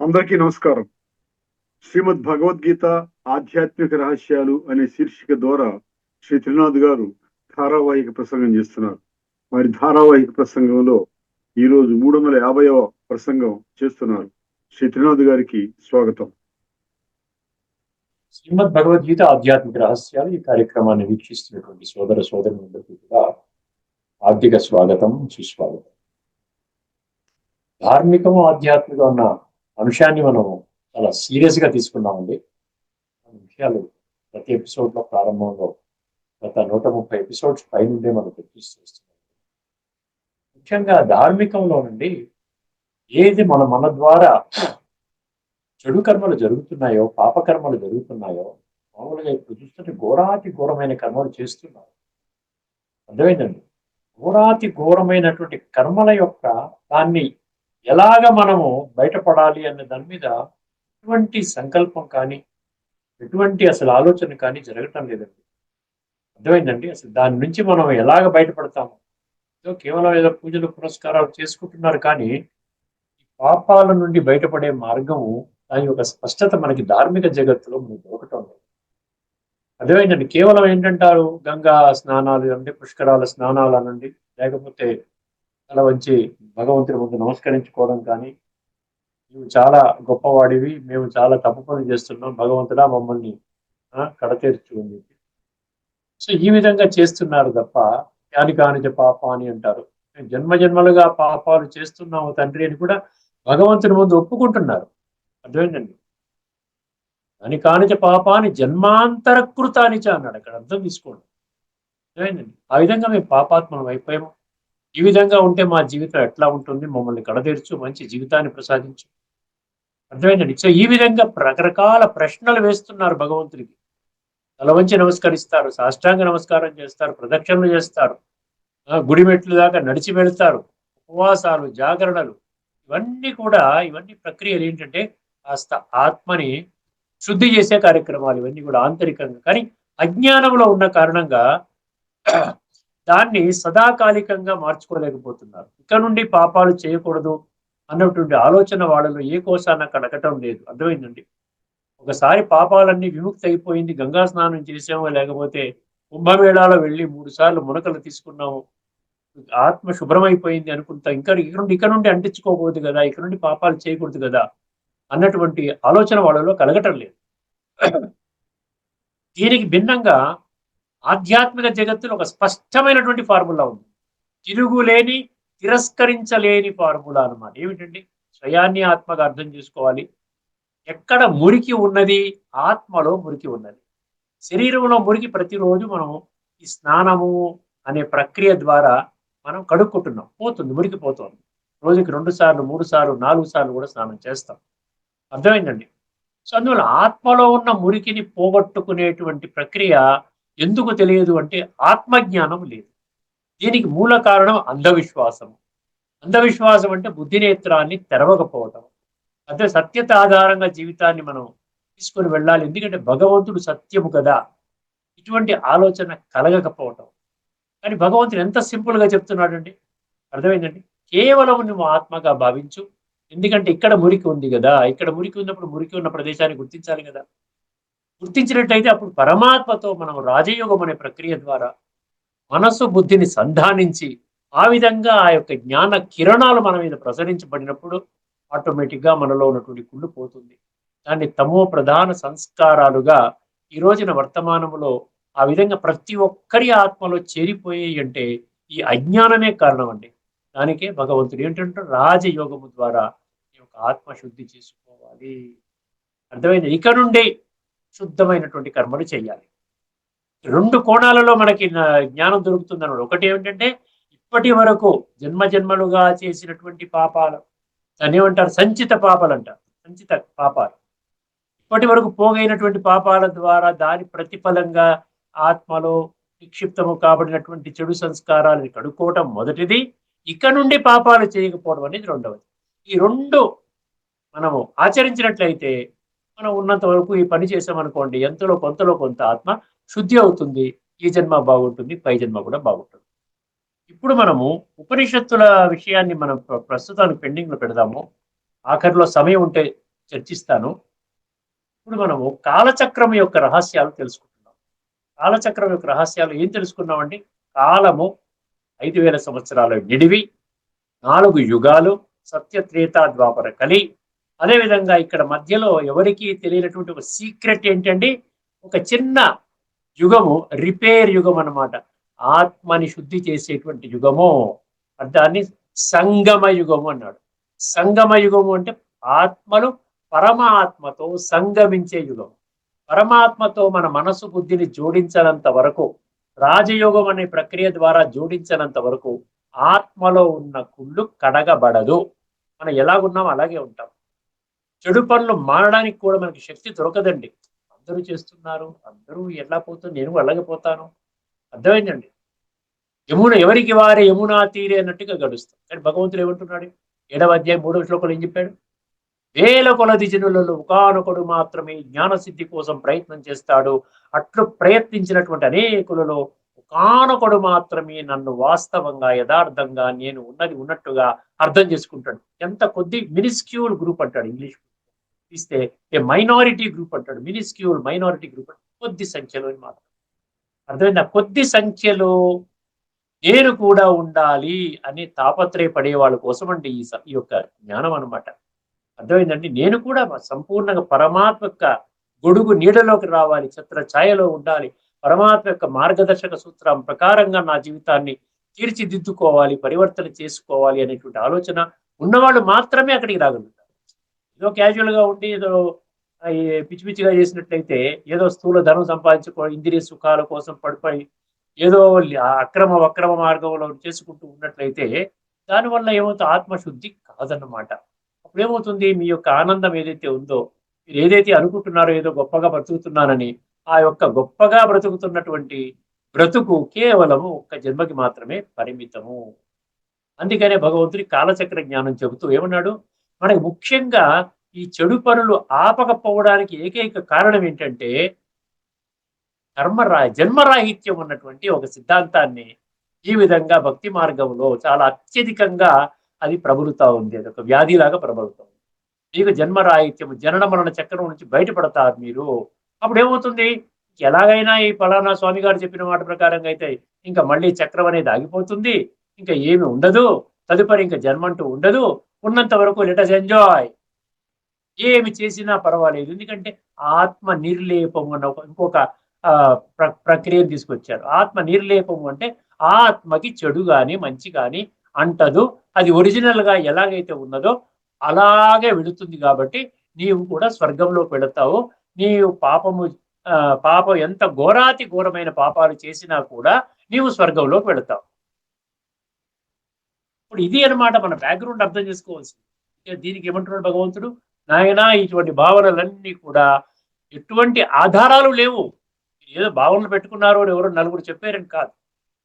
అందరికీ నమస్కారం. శ్రీమద్ భగవద్గీత ఆధ్యాత్మిక రహస్యాలు అనే శీర్షిక ద్వారా శ్రీ త్రినాథ్ గారు ధారావాహిక ప్రసంగం చేస్తున్నారు. వారి ధారావాహిక ప్రసంగంలో ఈరోజు 350వ ప్రసంగం చేస్తున్నారు. శ్రీ త్రినాథ్ గారికి స్వాగతం. శ్రీమద్ భగవద్గీత ఆధ్యాత్మిక రహస్యాలు ఈ కార్యక్రమాన్ని వీక్షిస్తున్నటువంటి సోదర సోదరులందరికీ కూడా ఆర్థిక స్వాగతం, సుస్వాగతం. ధార్మికము ఆధ్యాత్మికం అన్న అంశాన్ని మనం చాలా సీరియస్ గా తీసుకున్నామండి. విషయాలు ప్రతి ఎపిసోడ్ లో ప్రారంభంలో గత 130 ఎపిసోడ్స్ పైనుండే మనం చర్చిస్తున్నాం. ముఖ్యంగా ధార్మికంలో నుండి ఏది మన ద్వారా చెడు కర్మలు జరుగుతున్నాయో, పాపకర్మలు జరుగుతున్నాయో, మామూలుగా ఇప్పుడు చూస్తుంటే ఘోరాతి ఘోరమైన కర్మలు చేస్తున్నారు. అర్థమైందండి. ఘోరాతి ఘోరమైనటువంటి కర్మల యొక్క దాన్ని ఎలాగ మనము బయటపడాలి అనే దాని మీద ఎటువంటి సంకల్పం కానీ, ఎటువంటి అసలు ఆలోచన కానీ జరగటం లేదండి. అర్థమైందండి. అసలు దాని నుంచి మనం ఎలాగ బయటపడతాము? కేవలం ఏదో పూజలు పురస్కారాలు చేసుకుంటున్నారు కానీ ఈ పాపాల నుండి బయటపడే మార్గము దాని యొక్క స్పష్టత మనకి ధార్మిక జగత్తులో మనకు దొరకటం లేదు. అర్థమైందండి. కేవలం ఏంటంటారు, గంగా స్నానాలు అనండి, పుష్కరాల స్నానాలు అనండి, లేకపోతే తల వంచి భగవంతుడి ముందు నమస్కరించుకోవడం కానీ, నువ్వు చాలా గొప్పవాడివి, మేము చాలా తప్పు పనులు చేస్తున్నాం, భగవంతుడా మమ్మల్ని కడతీర్చు అని చెప్పి. సో ఈ విధంగా చేస్తున్నారు తప్ప యాని కానిచ పాపాని అంటారు. జన్మ జన్మలుగా పాపాలు చేస్తున్నాము తండ్రి అని కూడా భగవంతుడి ముందు ఒప్పుకుంటున్నారు. అర్థమైందండి. అని కానిచ పాపాని జన్మాంతర కృతానిచ అన్నాడు. అక్కడ అర్థం తీసుకోండి. అర్థమైందండి. ఆ విధంగా మేము పాపాత్మలం అయిపోయాము. ఈ విధంగా ఉంటే మా జీవితం ఎట్లా ఉంటుంది, మమ్మల్ని కడతీర్చు, మంచి జీవితాన్ని ప్రసాదించు. అర్థమైందండి. సో ఈ విధంగా రకరకాల ప్రశ్నలు వేస్తున్నారు భగవంతుడికి. తల వంచి నమస్కరిస్తారు, సాష్టాంగ నమస్కారం చేస్తారు, ప్రదక్షిణలు చేస్తారు, గుడి మెట్లు దాకా నడిచి వెళ్తారు, ఉపవాసాలు, జాగరణలు, ఇవన్నీ ప్రక్రియలు ఏంటంటే కాస్త ఆత్మని శుద్ధి చేసే కార్యక్రమాలు. ఇవన్నీ కూడా ఆంతరికంగా. కానీ అజ్ఞానంలో ఉన్న కారణంగా దాన్ని సదాకాలికంగా మార్చుకోలేకపోతున్నారు. ఇక్కడ నుండి పాపాలు చేయకూడదు అన్నటువంటి ఆలోచన వాళ్ళలో ఏ కోసాన కలగటం లేదు. అర్థమైందండి. ఒకసారి పాపాలన్నీ విముక్తి అయిపోయింది, గంగా స్నానం చేసాము, లేకపోతే కుంభమేళాలో వెళ్ళి 3 సార్లు మునకలు తీసుకున్నాము, ఆత్మ శుభ్రమైపోయింది అనుకుంటా, ఇక్కడ నుండి అంటించుకోకూడదు కదా, ఇక్కడ నుండి పాపాలు చేయకూడదు కదా అన్నటువంటి ఆలోచన వాళ్ళలో కలగటం లేదు. దీనికి భిన్నంగా ఆధ్యాత్మిక జగత్తులో ఒక స్పష్టమైనటువంటి ఫార్ములా ఉంది. తిరుగులేని, తిరస్కరించలేని ఫార్ములా అన్నమాట. ఏమిటండి? స్వయాన్ని ఆత్మగా అర్థం చేసుకోవాలి. ఎక్కడ మురికి ఉన్నది? ఆత్మలో మురికి ఉన్నది. శరీరంలో మురికి ప్రతిరోజు మనం ఈ స్నానము అనే ప్రక్రియ ద్వారా మనం కడుక్కుంటున్నాం. పోతుంది, మురికి పోతుంది. రోజుకి 2 సార్లు, 3 సార్లు, 4 సార్లు కూడా స్నానం చేస్తాం. అర్థమైందండి. సో అందువల్ల ఆత్మలో ఉన్న మురికిని పోగొట్టుకునేటువంటి ప్రక్రియ ఎందుకు తెలియదు అంటే ఆత్మజ్ఞానం లేదు. దీనికి మూల కారణం అంధవిశ్వాసం. అంధవిశ్వాసం అంటే బుద్ధినేత్రాన్ని తెరవకపోవటం. అంటే సత్యత ఆధారంగా జీవితాన్ని మనం తీసుకొని వెళ్ళాలి, ఎందుకంటే భగవంతుడు సత్యము కదా, ఇటువంటి ఆలోచన కలగకపోవటం. కానీ భగవంతుడు ఎంత సింపుల్గా చెప్తున్నాడండి. అర్థమైందండి. కేవలం నువ్వు ఆత్మగా భావించు, ఎందుకంటే ఇక్కడ మురికి ఉంది కదా, ఇక్కడ మురికి ఉన్నప్పుడు మురికి ఉన్న ప్రదేశాన్ని గుర్తించాలి కదా. గుర్తించినట్టయితే అప్పుడు పరమాత్మతో మనం రాజయోగం అనే ప్రక్రియ ద్వారా మనసు బుద్ధిని సంధానించి ఆ విధంగా ఆ యొక్క జ్ఞాన కిరణాలు మన మీద ప్రసరించబడినప్పుడు ఆటోమేటిక్గా మనలో ఉన్నటువంటి కుళ్ళు పోతుంది. దాన్ని తమో ప్రధాన సంస్కారాలుగా ఈ రోజున వర్తమానంలో ఆ విధంగా ప్రతి ఒక్కరి ఆత్మలో చేరిపోయాయి అంటే ఈ అజ్ఞానమే కారణం అండి. దానికే భగవంతుడు ఏంటంటే రాజయోగము ద్వారా ఈ యొక్క ఆత్మశుద్ధి చేసుకోవాలి. అర్థమైంది. ఇక నుండి శుద్ధమైనటువంటి కర్మలు చేయాలి. 2 కోణాలలో మనకి జ్ఞానం దొరుకుతుంది అన్నాడు. ఒకటి ఏమిటంటే ఇప్పటి వరకు జన్మ జన్మలుగా చేసినటువంటి పాపాలు, దాన్ని ఏమంటారు, సంచిత పాపాలు అంటారు. సంచిత పాపాలు ఇప్పటి వరకు పోగైనటువంటి పాపాల ద్వారా దాని ప్రతిఫలంగా ఆత్మలో నిక్షిప్తము కాబడినటువంటి చెడు సంస్కారాలను కడుక్కోవటం మొదటిది. ఇక నుండి పాపాలు చేయకపోవడం అనేది రెండవది. ఈ 2 మనము ఆచరించినట్లయితే మనం ఉన్నంత వరకు ఈ పని చేసామనుకోండి, ఎంతలో కొంత ఆత్మ శుద్ధి అవుతుంది. ఈ జన్మ బాగుంటుంది, పై జన్మ కూడా బాగుంటుంది. ఇప్పుడు మనము ఉపనిషత్తుల విషయాన్ని మనం ప్రస్తుతానికి పెండింగ్ లో పెడదాము. ఆఖరిలో సమయం ఉంటే చర్చిస్తాను. ఇప్పుడు మనము కాలచక్రం యొక్క రహస్యాలు తెలుసుకుంటున్నాం. కాలచక్రం యొక్క రహస్యాలు ఏం తెలుసుకున్నామండి? కాలము 5,000 సంవత్సరాల నిడివి, 4 యుగాలు, సత్య త్రేతా ద్వాపర కలి. అదేవిధంగా ఇక్కడ మధ్యలో ఎవరికీ తెలియనటువంటి ఒక సీక్రెట్ ఏంటండి? ఒక చిన్న యుగము, రిపేర్ యుగం అన్నమాట. ఆత్మని శుద్ధి చేసేటువంటి యుగము. దాన్ని సంగమ యుగము అన్నాడు. సంగమ యుగము అంటే ఆత్మలు పరమాత్మతో సంగమించే యుగం. పరమాత్మతో మన మనసు బుద్ధిని జోడించనంత వరకు, రాజయోగం అనే ప్రక్రియ ద్వారా జోడించనంత వరకు ఆత్మలో ఉన్న కుళ్ళు కడగబడదు. మనం ఎలాగున్నాం అలాగే ఉంటాం. చెడు పనులు మారడానికి కూడా మనకి శక్తి దొరకదండి. అందరూ చేస్తున్నారు, అందరూ ఎలా పోతుంది, నేను అలాగే పోతాను. అర్థమైందండి. ఎవరికి వారే యమునా తీరే అన్నట్టుగా గడుస్తాం. కానీ భగవంతుడు ఏమంటున్నాడు? 7వ అధ్యాయం 3వ శ్లోకంలో ఏం చెప్పాడు? వేల కొలది జనులలో ఒకానొకడు మాత్రమే జ్ఞానసిద్ధి కోసం ప్రయత్నం చేస్తాడు. అట్లు ప్రయత్నించినటువంటి అనేకులలో ఒకానొకడు మాత్రమే నన్ను వాస్తవంగా యథార్థంగా నేను ఉన్నది ఉన్నట్టుగా అర్థం చేసుకుంటాడు. ఎంత కొద్ది మినిస్క్యూల్ గ్రూప్ అంటాడు ఇంగ్లీష్ తీస్తే, ఏ మైనారిటీ గ్రూప్ అంటాడు. మినిస్క్యూల్ మైనారిటీ గ్రూప్ అంటే కొద్ది సంఖ్యలో మాత్రం. అర్థమైందా? కొద్ది సంఖ్యలో నేను కూడా ఉండాలి అని తాపత్రయపడే వాళ్ళ కోసం అండి ఈ యొక్క జ్ఞానం అనమాట. అర్థమైందండి. నేను కూడా సంపూర్ణంగా పరమాత్మ యొక్క గొడుగు నీడలోకి రావాలి, ఛత్ర ఛాయలో ఉండాలి, పరమాత్మ యొక్క మార్గదర్శక సూత్రం ప్రకారంగా నా జీవితాన్ని తీర్చిదిద్దుకోవాలి, పరివర్తన చేసుకోవాలి అనేటువంటి ఆలోచన ఉన్నవాళ్ళు మాత్రమే అక్కడికి రాగలుగుతారు. ఏదో క్యాజువల్ గా ఉండి ఏదో పిచ్చి పిచ్చిగా చేసినట్లయితే, ఏదో స్థూల ధనం సంపాదించుకో ఇంద్రియ సుఖాల కోసం పడిపోయి ఏదో వక్రమ మార్గంలో చేసుకుంటూ ఉన్నట్లయితే దానివల్ల ఏమవుతుంది? ఆత్మశుద్ధి కాదన్నమాట. అప్పుడేమవుతుంది? మీ యొక్క ఆనందం ఏదైతే ఉందో, మీరు ఏదైతే అనుకుంటున్నారో ఏదో గొప్పగా బ్రతుకుతున్నానని, ఆ యొక్క గొప్పగా బ్రతుకుతున్నటువంటి బ్రతుకు కేవలము ఒక్క జన్మకి మాత్రమే పరిమితము. అందుకనే భగవంతుడి కాలచక్ర జ్ఞానం చెబుతూ ఏమన్నాడు? మనకి ముఖ్యంగా ఈ చెడు పనులు ఆపకపోవడానికి ఏకైక కారణం ఏంటంటే జన్మరాహిత్యం ఉన్నటువంటి ఒక సిద్ధాంతాన్ని ఈ విధంగా భక్తి మార్గంలో చాలా అత్యధికంగా అది ప్రబలుతా ఉంది. అది ఒక వ్యాధిలాగా ప్రబలుతా ఉంది. మీకు జన్మరాహిత్యం, జనన మరణ చక్రం నుంచి బయటపడతారు మీరు. అప్పుడు ఏమవుతుంది? ఎలాగైనా ఈ ఫలానా స్వామి గారు చెప్పిన మాట ప్రకారంగా అయితే ఇంకా మళ్ళీ చక్రం అనేది ఆగిపోతుంది, ఇంకా ఏమి ఉండదు, తదుపరి ఇంకా జన్మంటూ ఉండదు, ఉన్నంత వరకు లెట్ us ఎంజాయ్, ఏమి చేసినా పర్వాలేదు. ఎందుకంటే ఆత్మ నిర్లేపం అన్న ఇంకొక ప్రక్రియను తీసుకొచ్చారు. ఆత్మ నిర్లేపం అంటే ఆత్మకి చెడు గాని మంచి గాని అంటదు. అది ఒరిజినల్ గా ఎలాగైతే ఉన్నదో అలాగే వెళుతుంది. కాబట్టి నీవు కూడా స్వర్గంలోకి వెళతావు. నీవు పాపం ఎంత ఘోరాతి ఘోరమైన పాపాలు చేసినా కూడా నీవు స్వర్గంలోకి వెళతావు. ఇప్పుడు ఇది అనమాట మన బ్యాక్గ్రౌండ్ అర్థం చేసుకోవాల్సింది. దీనికి ఏమంటున్నాడు భగవంతుడు? నాయనా, ఇటువంటి భావనలన్నీ కూడా ఎటువంటి ఆధారాలు లేవు. ఏదో భావనలు పెట్టుకున్నారు అని ఎవరో నలుగురు చెప్పారని కాదు.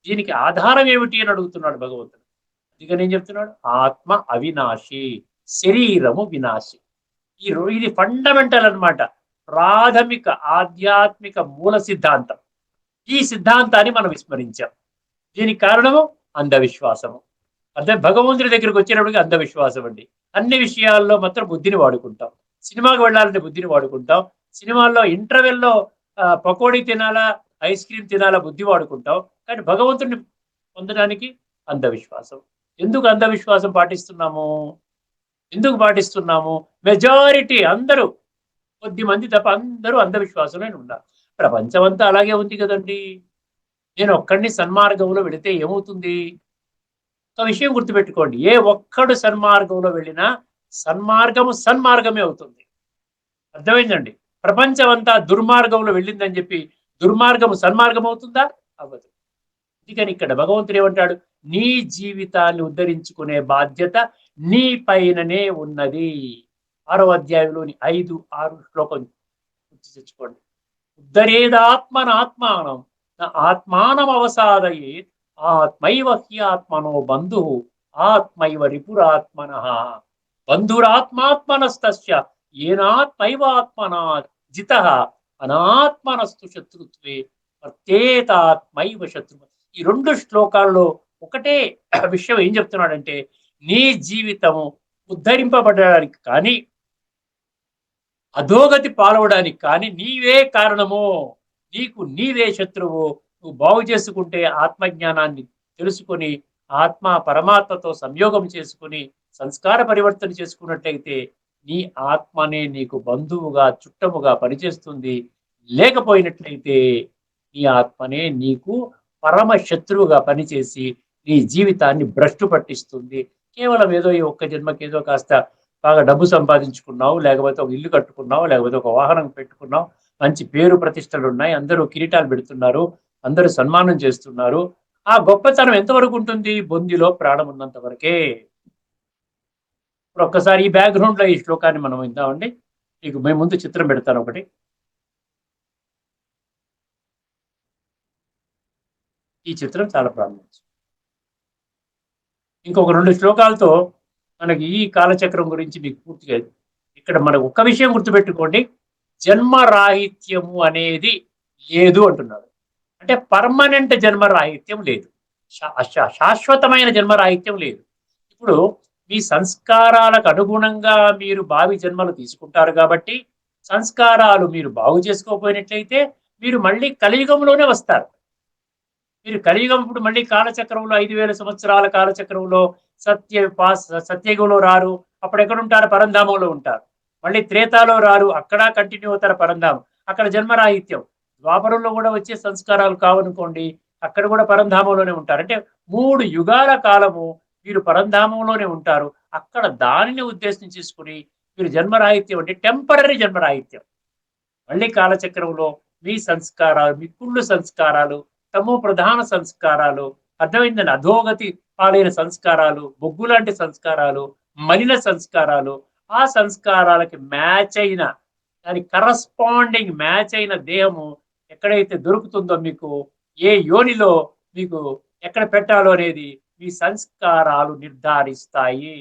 దీనికి ఆధారం ఏమిటి అని అడుగుతున్నాడు భగవంతుడు. అందుకని ఏం చెప్తున్నాడు? ఆత్మ అవినాశి, శరీరము వినాశి. ఇది ఫండమెంటల్ అన్నమాట. ప్రాథమిక ఆధ్యాత్మిక మూల సిద్ధాంతం. ఈ సిద్ధాంతాన్ని మనం విస్మరించాం. దీనికి కారణము అంధవిశ్వాసము. అదే భగవంతుడి దగ్గరికి వచ్చేటప్పటికి అంధవిశ్వాసం అండి. అన్ని విషయాల్లో మాత్రం బుద్ధిని వాడుకుంటాం. సినిమాకి వెళ్ళాలంటే బుద్ధిని వాడుకుంటాం. సినిమాల్లో ఇంటర్వెల్లో పకోడీ తినాలా, ఐస్ క్రీమ్ తినాలా బుద్ధి వాడుకుంటాం. కానీ భగవంతుడిని పొందడానికి అంధవిశ్వాసం. ఎందుకు అంధవిశ్వాసం పాటిస్తున్నాము? మెజారిటీ అందరూ, కొద్ది మంది తప్ప అందరూ అంధవిశ్వాసంలో ఉన్నారు. ప్రపంచం అంతా అలాగే ఉంది కదండి. నేను ఒక్కడిని సన్మార్గంలో వెళితే ఏమవుతుంది? ఒక విషయం గుర్తుపెట్టుకోండి, ఏ ఒక్కడు సన్మార్గంలో వెళ్ళినా సన్మార్గమే అవుతుంది. అర్థమైందండి. ప్రపంచం అంతా దుర్మార్గంలో వెళ్ళిందని చెప్పి దుర్మార్గము సన్మార్గం అవుతుందా? అవ్వదు. అందుకని ఇక్కడ భగవంతుడు ఏమంటాడు? నీ జీవితాన్ని ఉద్ధరించుకునే బాధ్యత నీ పైననే ఉన్నది. 6వ అధ్యాయంలోని 5, 6 శ్లోకం గుర్తు తెచ్చుకోండి. ఉద్ధరేదాత్మనాత్మానం ఆత్మానం అవసాదయే ఆత్మైవ హ్యాత్మనో బంధు ఆత్మైవ రిపురాత్మన బంధురాత్మాత్మనస్తస్య ఏనాత్మైవాత్మనా జితః అనాత్మనస్తు శత్రుత్వే వర్తేతాత్మైవ శత్రు. ఈ 2 శ్లోకాల్లో ఒకటే విషయం ఏం చెప్తున్నాడంటే, నీ జీవితము ఉద్ధరింపబడడానికి కానీ అధోగతి పాలవడానికి కానీ నీవే కారణము, నీకు నీవే శత్రువు. నువ్వు బాగు చేసుకుంటే ఆత్మజ్ఞానాన్ని తెలుసుకొని ఆత్మ పరమాత్మతో సంయోగం చేసుకుని సంస్కార పరివర్తన చేసుకున్నట్లయితే నీ ఆత్మనే నీకు బంధువుగా చుట్టముగా పనిచేస్తుంది. లేకపోయినట్లయితే నీ ఆత్మనే నీకు పరమ శత్రువుగా పనిచేసి నీ జీవితాన్ని భ్రష్టు పట్టిస్తుంది. కేవలం ఏదో ఈ ఒక్క జన్మకి ఏదో కాస్త బాగా డబ్బు సంపాదించుకున్నావు, లేకపోతే ఒక ఇల్లు కట్టుకున్నావు, లేకపోతే ఒక వాహనం పెట్టుకున్నావు, మంచి పేరు ప్రతిష్టలు ఉన్నాయి, అందరూ కిరీటాలు పెడుతున్నారు, అందరూ సన్మానం చేస్తున్నారు. ఆ గొప్పతనం ఎంతవరకు ఉంటుంది? బొందిలో ప్రాణం ఉన్నంత వరకే. ఇప్పుడు ఒక్కసారి ఈ బ్యాక్గ్రౌండ్ లో ఈ శ్లోకాన్ని మనం విందామండి. మీకు మేము ముందు చిత్రం పెడతాను ఒకటి. ఈ చిత్రం చాలా ప్రాముఖ్యం. ఇంకొక 2 శ్లోకాలతో మనకి ఈ కాలచక్రం గురించి మీకు పూర్తిగా ఇక్కడ మనకు ఒక్క విషయం గుర్తుపెట్టుకోండి, జన్మరాహిత్యము అనేది లేదు అంటున్నాడు. అంటే పర్మనెంట్ జన్మరాహిత్యం లేదు, శాశ్వతమైన జన్మరాహిత్యం లేదు. ఇప్పుడు మీ సంస్కారాలకు అనుగుణంగా మీరు భావి జన్మలు తీసుకుంటారు కాబట్టి సంస్కారాలు మీరు బాగు చేసుకోకపోయినట్లయితే మీరు మళ్ళీ కలియుగంలోనే వస్తారు. మీరు కలియుగం ఇప్పుడు మళ్ళీ కాలచక్రంలో 5000 సంవత్సరాల కాలచక్రంలో సత్యయుగంలో రారు, అప్పుడు ఎక్కడ ఉంటారు? పరంధామంలో ఉంటారు. మళ్ళీ త్రేతాలో రారు, అక్కడ కంటిన్యూ అవుతారు పరంధామం, అక్కడ జన్మరాహిత్యం. ద్వాపరంలో కూడా వచ్చే సంస్కారాలు కావనుకోండి, అక్కడ కూడా పరంధామంలోనే ఉంటారు. అంటే 3 యుగాల కాలము మీరు పరంధామంలోనే ఉంటారు. అక్కడ దానిని ఉద్దేశం చేసుకుని మీరు జన్మరాహిత్యం అంటే టెంపరీ జన్మరాహిత్యం. మళ్ళీ కాలచక్రంలో మీ సంస్కారాలు, మీ కుళ్ళు సంస్కారాలు, తమో ప్రధాన సంస్కారాలు, అర్థమైందని అధోగతి పాలైన సంస్కారాలు, బొగ్గు లాంటి సంస్కారాలు, మలిన సంస్కారాలు, ఆ సంస్కారాలకి మ్యాచ్ అయిన దాని కరస్పాండింగ్ మ్యాచ్ అయిన దేహము ఎక్కడైతే దొరుకుతుందో మీకు, ఏ యోనిలో మీకు ఎక్కడ పెట్టాలో అనేది మీ సంస్కారాలు నిర్ధారిస్తాయి.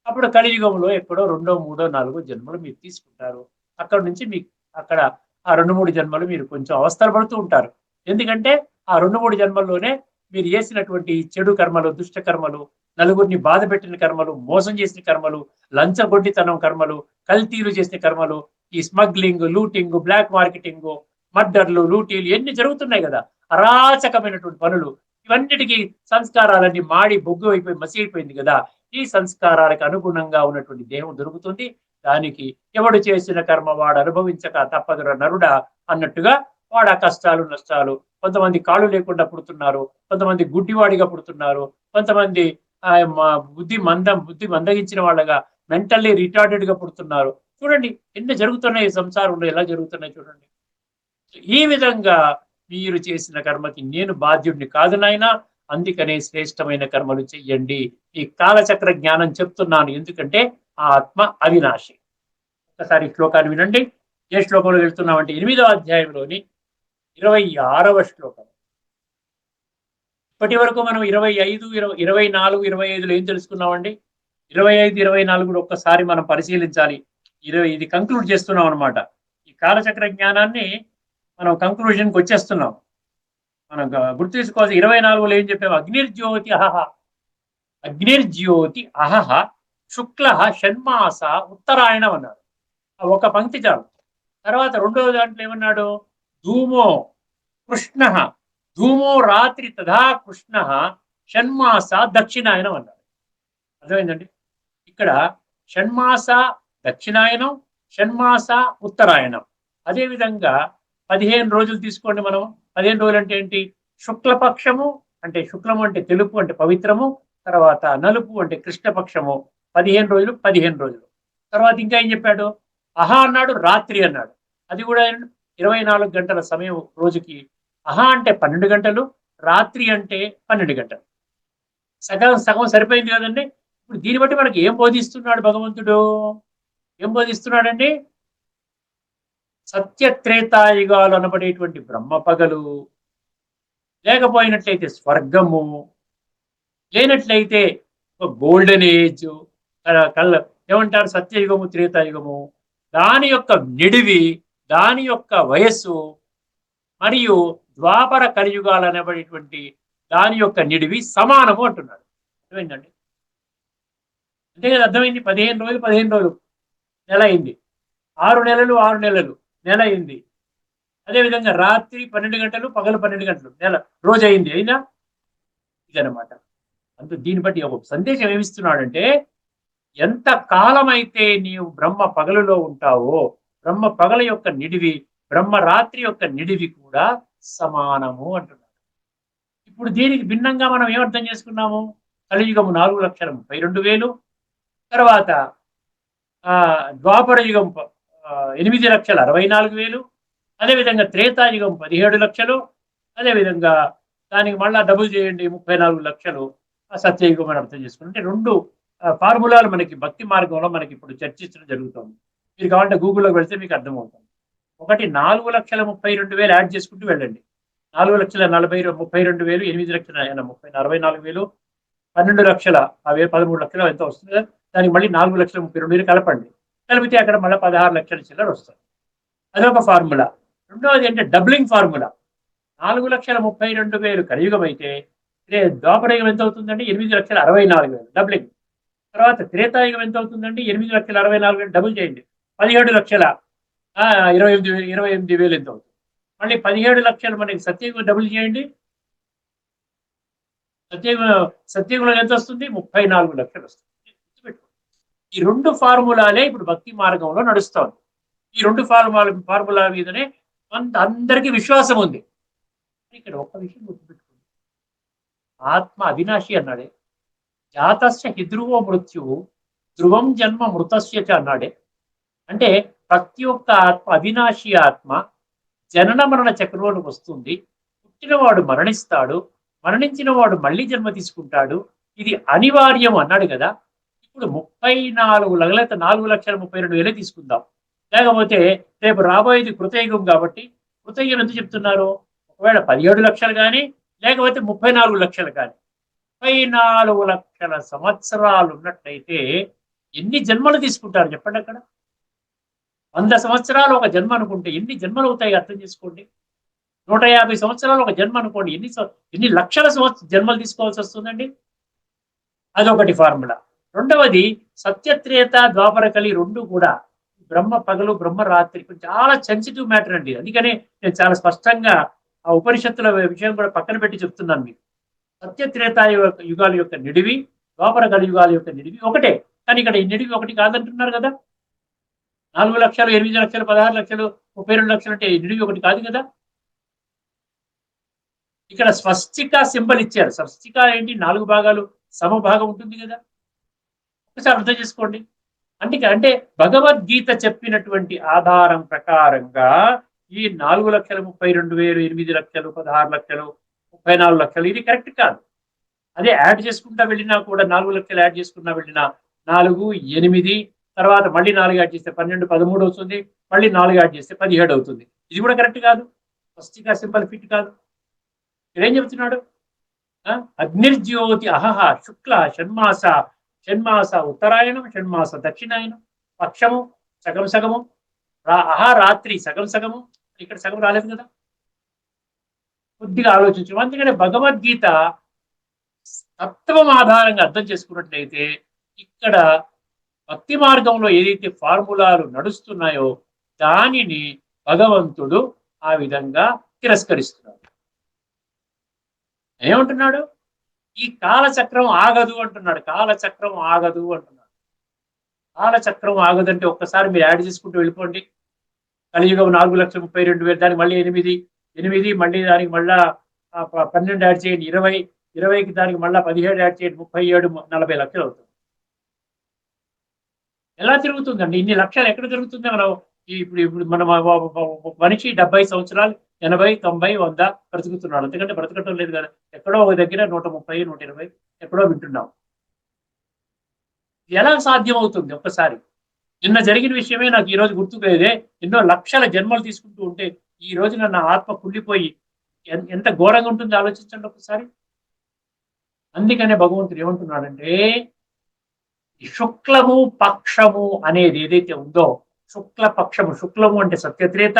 అప్పుడు కలియుగంలో ఎక్కడో 2, 3, 4 జన్మలు మీరు తీసుకుంటారు. అక్కడ నుంచి మీకు అక్కడ ఆ 2, 3 జన్మలు మీరు కొంచెం అవస్థలు పడుతూ ఉంటారు. ఎందుకంటే ఆ 2, 3 జన్మల్లోనే మీరు చేసినటువంటి చెడు కర్మలు, దుష్ట కర్మలు, నలుగురిని బాధ పెట్టిన కర్మలు, మోసం చేసిన కర్మలు, లంచగొడ్డితనం కర్మలు, కల్తీలు చేసిన కర్మలు, ఈ స్మగ్లింగ్, లూటింగ్, బ్లాక్ మార్కెటింగ్, మర్డర్లు, లూటీలు ఎన్ని జరుగుతున్నాయి కదా, అరాచకమైనటువంటి పనులు. ఇవన్నిటికీ సంస్కారాలన్నీ మాడి బొగ్గు అయిపోయి మసి అయిపోయింది కదా. ఈ సంస్కారాలకు అనుగుణంగా ఉన్నటువంటి దేహం దొరుకుతుంది. దానికి ఎవడు చేసిన కర్మ వాడు అనుభవించక తప్పదుర నరుడా అన్నట్టుగా వాడు ఆ కష్టాలు నష్టాలు, కొంతమంది కాళ్ళు లేకుండా పుడుతున్నారు, కొంతమంది గుడ్డివాడిగా పుడుతున్నారు, కొంతమంది బుద్ధి మందగించిన వాళ్ళగా మెంటల్లీ రిటార్డెడ్ గా పుడుతున్నారు. చూడండి ఎన్ని జరుగుతున్నాయి సంసారంలో, ఎలా జరుగుతున్నాయి చూడండి. ఈ విధంగా మీరు చేసిన కర్మకి నేను బాధ్యుడిని కాదు నాయనా, అందుకనే శ్రేష్టమైన కర్మలు చెయ్యండి. ఈ కాలచక్ర జ్ఞానం చెప్తున్నాను, ఎందుకంటే ఆ ఆత్మ అవినాశి. ఒకసారి శ్లోకాన్ని వినండి. ఏ శ్లోకంలో వెళ్తున్నామంటే 8వ అధ్యాయంలోని 26వ శ్లోకం. ఇప్పటి వరకు మనం 25, 24, 25లో ఏం తెలుసుకున్నామండి? 25, 24 ఒక్కసారి మనం పరిశీలించాలి. ఇది కంక్లూడ్ చేస్తున్నాం అనమాట. ఈ కాలచక్ర జ్ఞానాన్ని మనం కంక్లూజన్కి వచ్చేస్తున్నాం. మనం గుర్తు తీసుకోవాల్సి 24లో ఏం చెప్పాము? అగ్నిర్జ్యోతి అహహ, అగ్నిర్జ్యోతి అహహ శుక్ల షణ్మాస ఉత్తరాయణం అన్నాడు. ఒక పంక్తి చాలు. తర్వాత 2వ దాంట్లో ఏమన్నాడు? ధూమో కృష్ణ, ధూమో రాత్రి తథా కృష్ణ షణ్మాస దక్షిణాయనం అన్నాడు. అర్థమైందండి? ఇక్కడ షణ్మాస దక్షిణాయనం, షణ్మాస ఉత్తరాయణం. అదేవిధంగా 15 రోజులు తీసుకోండి మనం. 15 రోజులు అంటే ఏంటి? శుక్లపక్షము అంటే శుక్లము అంటే తెలుపు అంటే పవిత్రము, తర్వాత నలుపు అంటే కృష్ణపక్షము. 15 రోజులు 15 రోజులు. తర్వాత ఇంకా ఏం చెప్పాడు? అహా అన్నాడు, రాత్రి అన్నాడు. అది కూడా 24 గంటల సమయం రోజుకి. అహా అంటే 12 గంటలు, రాత్రి అంటే 12 గంటలు. సగం సగం సరిపోయింది కదండి. ఇప్పుడు దీన్ని బట్టి మనకి ఏం బోధిస్తున్నాడు భగవంతుడు? ఏం బోధిస్తున్నాడండి? సత్యత్రేతాయుగాలు అనబడేటువంటి బ్రహ్మ పగలు, లేకపోయినట్లయితే స్వర్గము, లేనట్లయితే గోల్డెన్ ఏజ్, ఏమంటారు సత్యయుగము, త్రేతాయుగము, దాని యొక్క నిడివి, దాని యొక్క వయస్సు, మరియు ద్వాపర కలియుగాలు అనబడేటువంటి దాని యొక్క నిడివి సమానము అంటున్నాడు. అర్థమైందండి? అంతే కదా, అర్థమైంది. 15 రోజులు 15 రోజులు నెల అయింది. 6 నెలలు 6 నెలలు, నెల అయింది. అదేవిధంగా రాత్రి 12 గంటలు, పగలు 12 గంటలు, నెల రోజు అయింది. అయినా ఇదనమాట. అంత దీన్ని బట్టి ఒక సందేశం ఏమిస్తున్నాడంటే, ఎంత కాలమైతే నీవు బ్రహ్మ పగలులో ఉంటావో, బ్రహ్మ పగల యొక్క నిడివి, బ్రహ్మ రాత్రి యొక్క నిడివి కూడా సమానము అంటున్నాడు. ఇప్పుడు దీనికి భిన్నంగా మనం ఏమర్థం చేసుకున్నాము? కలియుగము 4,32,000, తర్వాత ద్వాపర యుగం 8,64,000, అదేవిధంగా త్రేతాయుగం 17 లక్షలు, అదేవిధంగా దానికి మళ్ళా డబుల్ చేయండి 34 లక్షలు సత్యయుగం అని అర్థం చేసుకుని. అంటే 2 ఫార్ములాలు మనకి భక్తి మార్గంలో మనకి ఇప్పుడు చర్చించడం జరుగుతుంది. మీరు కావాలంటే గూగుల్లోకి వెళ్తే మీకు అర్థమవుతుంది. ఒకటి 4,32,000 యాడ్ చేసుకుంటూ వెళ్ళండి. 4,32,000, 8,64,000, 12 లక్షల 13 లక్షలు ఎంత వస్తుంది కదా, దానికి మళ్ళీ 4,32,000 కలపండి. కలిపితే అక్కడ మళ్ళీ 16 లక్షల చిల్లర వస్తుంది. అదొక ఫార్ములా. రెండవది అంటే డబ్లింగ్ ఫార్ములా. 4,32,000 కలియుగం అయితే ద్వాపరయుగం ఎంత అవుతుందండి? 8,64,000 డబ్లింగ్. తర్వాత త్రేతాయుగం ఎంత అవుతుందండి? 8,64,000 డబుల్ చేయండి, 17,28,000 ఎంత అవుతుంది? మళ్ళీ 17 లక్షలు మనకి సత్యయుగం డబుల్ చేయండి, సత్యయుగంలో ఎంత వస్తుంది? 34 లక్షలు వస్తుంది. ఈ 2 ఫార్ములాలే ఇప్పుడు భక్తి మార్గంలో నడుస్తోంది. ఈ 2 ఫార్ములా మీదనే అందరికీ విశ్వాసం ఉంది. ఇక్కడ ఒక్క విషయం గుర్తుపెట్టుకోండి, ఆత్మ అవినాశి అన్నాడే, జాతస్య హిధ్రువో మృత్యువు ధ్రువం జన్మ మృతస్య చ అన్నాడే. అంటే ప్రతి ఒక్క ఆత్మ అవినాశి ఆత్మ జనన మరణ చక్రంలోకి వస్తుంది. పుట్టినవాడు మరణిస్తాడు, మరణించిన వాడు మళ్ళీ జన్మ తీసుకుంటాడు, ఇది అనివార్యం అన్నాడు కదా. ఇప్పుడు 4,32,000 తీసుకుందాం. లేకపోతే రేపు రాబోయేది కృతయుగం కాబట్టి కృతయుగం ఎంత చెప్తున్నారు? ఒకవేళ 17 లక్షలు కానీ, లేకపోతే 34 లక్షలు కానీ, 34 లక్షల సంవత్సరాలు ఉన్నట్లయితే ఎన్ని జన్మలు తీసుకుంటారు చెప్పండి. అక్కడ 100 సంవత్సరాలు ఒక జన్మ అనుకుంటే ఎన్ని జన్మలు అవుతాయి అర్థం చేసుకోండి. 150 సంవత్సరాలు ఒక జన్మ అనుకోండి, ఎన్ని లక్షల జన్మలు తీసుకోవాల్సి వస్తుందండి. అదొకటి ఫార్ములా. రెండవది సత్యత్రేత ద్వాపర కలి 2 కూడా బ్రహ్మ పగలు బ్రహ్మ రాత్రి చాలా సెన్సిటివ్ మ్యాటర్ అండి. అందుకనే నేను చాలా స్పష్టంగా ఆ ఉపనిషత్తుల విషయం కూడా పక్కన పెట్టి చెప్తున్నాను మీకు. సత్యత్రేత యుగాల యొక్క నిడివి, ద్వాపర కలి యుగాల యొక్క నిడివి ఒకటే. కానీ ఇక్కడ ఈ నిడివి ఒకటి కాదంటున్నారు కదా. 4 లక్షలు, 8 లక్షలు, 16 లక్షలు, 32 లక్షలు అంటే ఈ నిడివి ఒకటి కాదు కదా. ఇక్కడ స్వస్తిక సింబల్ ఇచ్చారు. స్వస్తిక ఏంటి? 4 భాగాలు సమభాగం ఉంటుంది కదా. ఒకసారి అర్థం చేసుకోండి. అంటే భగవద్గీత చెప్పినటువంటి ఆధారం ప్రకారంగా ఈ 4,32,000, 8 లక్షలు, 16 లక్షలు, 34 లక్షలు ఇది కరెక్ట్ కాదు. అదే యాడ్ చేసుకుంటా వెళ్ళినా కూడా 4 లక్షలు యాడ్ చేసుకున్నా వెళ్ళినా 4, 8, తర్వాత మళ్ళీ 4 యాడ్ చేస్తే 12, 13 అవుతుంది. మళ్ళీ 4 యాడ్ చేస్తే 17 అవుతుంది. ఇది కూడా కరెక్ట్ కాదు. స్వస్తిక సింబల్ ఫిట్ కాదు. ఇక్కడేం చెప్తున్నాడు? అగ్నిర్జ్యోతి అహహ శుక్ల షణ్మాస ఉత్తరాయణం, షణ్మాస దక్షిణాయనం, పక్షము సగం సగము, రాత్రి సగం సగము. ఇక్కడ సగం రాలేదు కదా. కొద్దిగా ఆలోచించు. అందుకనే భగవద్గీత తత్వం ఆధారంగా అర్థం చేసుకున్నట్లయితే ఇక్కడ భక్తి మార్గంలో ఏదైతే ఫార్ములాలు నడుస్తున్నాయో దానిని భగవంతుడు ఆ విధంగా తిరస్కరిస్తున్నాడు. ఏమంటున్నాడు? ఈ కాలచక్రం ఆగదు అంటున్నాడు. కాలచక్రం ఆగదు అంటున్నాడు. కాలచక్రం ఆగదంటే ఒక్కసారి మీరు యాడ్ చేసుకుంటూ వెళ్ళిపోండి. కలియుగం 4,32,000, దానికి మళ్ళీ 8 మళ్ళీ దానికి మళ్ళా 12 యాడ్ చేయండి, 20కి దానికి మళ్ళీ 17 యాడ్ చేయండి, 37, 40 లక్షలు అవుతుంది. ఎలా తిరుగుతుందండి? ఇన్ని లక్షలు ఎక్కడ తిరుగుతుంది? మనం ఇప్పుడు మనం మనిషి 70 సంవత్సరాలు, 80, 90, 100 బ్రతుకుతున్నాడు. ఎందుకంటే బ్రతకటం లేదు కదా. ఎక్కడో ఒక దగ్గర 130, 120 ఎక్కడో వింటున్నాం. ఎలా సాధ్యం అవుతుంది? ఒక్కసారి నిన్న జరిగిన విషయమే నాకు ఈ రోజు గుర్తుకులేదే. ఎన్నో లక్షల జన్మలు తీసుకుంటూ ఉంటే ఈ రోజున నా ఆత్మ కుళ్ళిపోయి ఎంత ఘోరంగా ఉంటుందో ఆలోచించండి ఒకసారి. అందుకనే భగవంతుడు ఏమంటున్నాడంటే, శుక్లము పక్షము అనేది ఏదైతే ఉందో, శుక్ల పక్షము, శుక్లము అంటే సత్యత్రేత,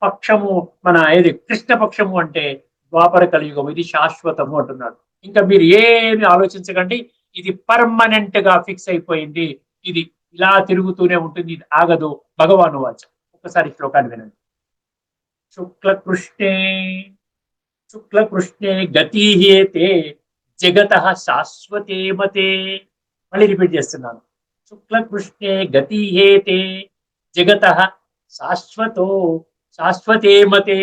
పక్షము మన ఏది కృష్ణ పక్షము అంటే ద్వాపర కలియుగం, ఇది శాశ్వతము అంటున్నాడు. ఇంకా మీరు ఏమి ఆలోచించకండి, ఇది పర్మనెంట్ గా ఫిక్స్ అయిపోయింది. ఇది ఇలా తిరుగుతూనే ఉంటుంది, ఇది ఆగదు. భగవాను వాచ. ఒక్కసారి శ్లోకాన్ని వినండి. శుక్లకృష్ణే శుక్లకృష్ణే గతీహేతే జగత శాశ్వతే మతే. మళ్ళీ రిపీట్ చేస్తున్నాను. శుక్లకృష్ణే గతీహేతే జగత శాశ్వతో శాశ్వతే మతే.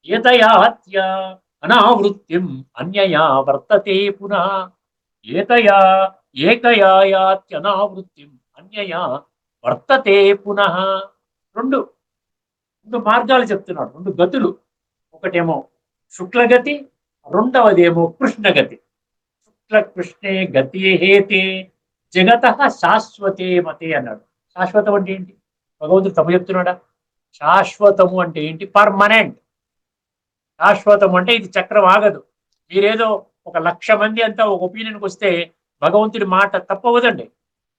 ఏతయాత్య అనావృత్తిం అన్యయా వర్తతే పునః. ఏతయా ఏకయాయాత్యనావృత్తిం అన్యయా వర్తతే పునః. రెండు రెండు మార్గాలు చెప్తున్నాడు, రెండు గతులు. ఒకటేమో శుక్లగతి, రెండవదేమో కృష్ణగతి. శుక్ల కృష్ణే గతి హేతే జగత శాశ్వతే మతే అన్నాడు. శాశ్వతం అంటే ఏంటి? భగవంతుడు తప్పు చెప్తున్నాడా? శాశ్వతము అంటే ఏంటి? పర్మనెంట్. శాశ్వతం అంటే ఇది చక్రం ఆగదు. మీరేదో 1,00,000 మంది అంతా ఒక ఒపీనియన్కి వస్తే భగవంతుడి మాట తప్పవదండి.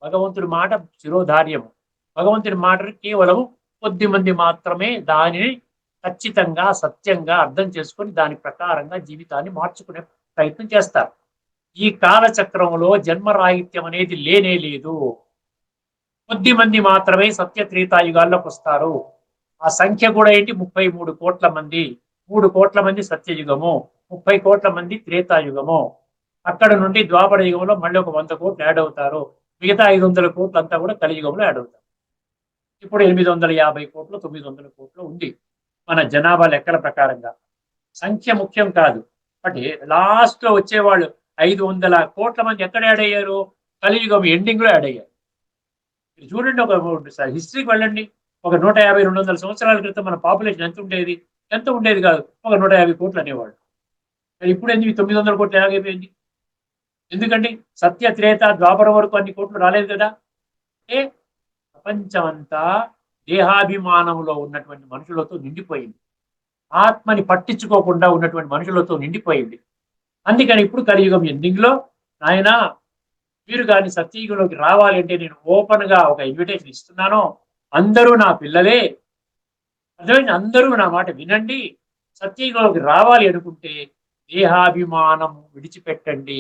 భగవంతుడి మాట శిరోధార్యము. భగవంతుడి మాటను కేవలం కొద్ది మంది మాత్రమే దానిని ఖచ్చితంగా సత్యంగా అర్థం చేసుకొని దాని ప్రకారంగా జీవితాన్ని మార్చుకునే ప్రయత్నం చేస్తారు. ఈ కాలచక్రంలో జన్మరాహిత్యం అనేది లేనే లేదు. కొద్ది మంది మాత్రమే సత్య త్రేతాయుగాల్లోకి వస్తారు. ఆ సంఖ్య కూడా ఏంటి? 33 కోట్ల మంది. 3 కోట్ల మంది సత్యయుగము, 30 కోట్ల మంది త్రేతాయుగము. అక్కడ నుండి ద్వాపర యుగంలో మళ్ళీ ఒక 100 కోట్లు యాడ్ అవుతారు. మిగతా 500 కోట్లు అంతా కూడా కలియుగంలో యాడ్ అవుతారు. ఇప్పుడు 850 కోట్లు 900 కోట్లు ఉంది మన జనాభా లెక్కల ప్రకారంగా. సంఖ్య ముఖ్యం కాదు. బట్ లాస్ట్ లో వచ్చేవాళ్ళు 500 కోట్ల మంది ఎక్కడ యాడ్ అయ్యారు? కలియుగం ఎండింగ్ లో యాడ్ అయ్యారు. మీరు చూడండి, ఒక హిస్టరీకి వెళ్ళండి. ఒక 150-200 సంవత్సరాల క్రితం మన పాపులేషన్ ఎంత ఉండేది? ఎంత ఉండేది కాదు, ఒక 150 కోట్లు అనేవాళ్ళు. మరి ఇప్పుడు ఎందుకు 900 కోట్లు ఎలాగైపోయింది? ఎందుకండి? సత్య త్రేత ద్వాపరం వరకు అన్ని కోట్లు రాలేదు కదా. అంటే ప్రపంచమంతా దేహాభిమానంలో ఉన్నటువంటి మనుషులతో నిండిపోయింది. ఆత్మని పట్టించుకోకుండా ఉన్నటువంటి మనుషులతో నిండిపోయింది. అందుకని ఇప్పుడు కలియుగం ఎండింగ్ లో ఆయన మీరు కానీ సత్యయుగంలోకి రావాలి అంటే నేను ఓపెన్ గా ఒక ఇన్విటేషన్ ఇస్తున్నాను. అందరూ నా పిల్లలే, అర్థమైంది? అందరూ నా మాట వినండి. సత్యయుగంలోకి రావాలి అనుకుంటే దేహాభిమానం విడిచిపెట్టండి,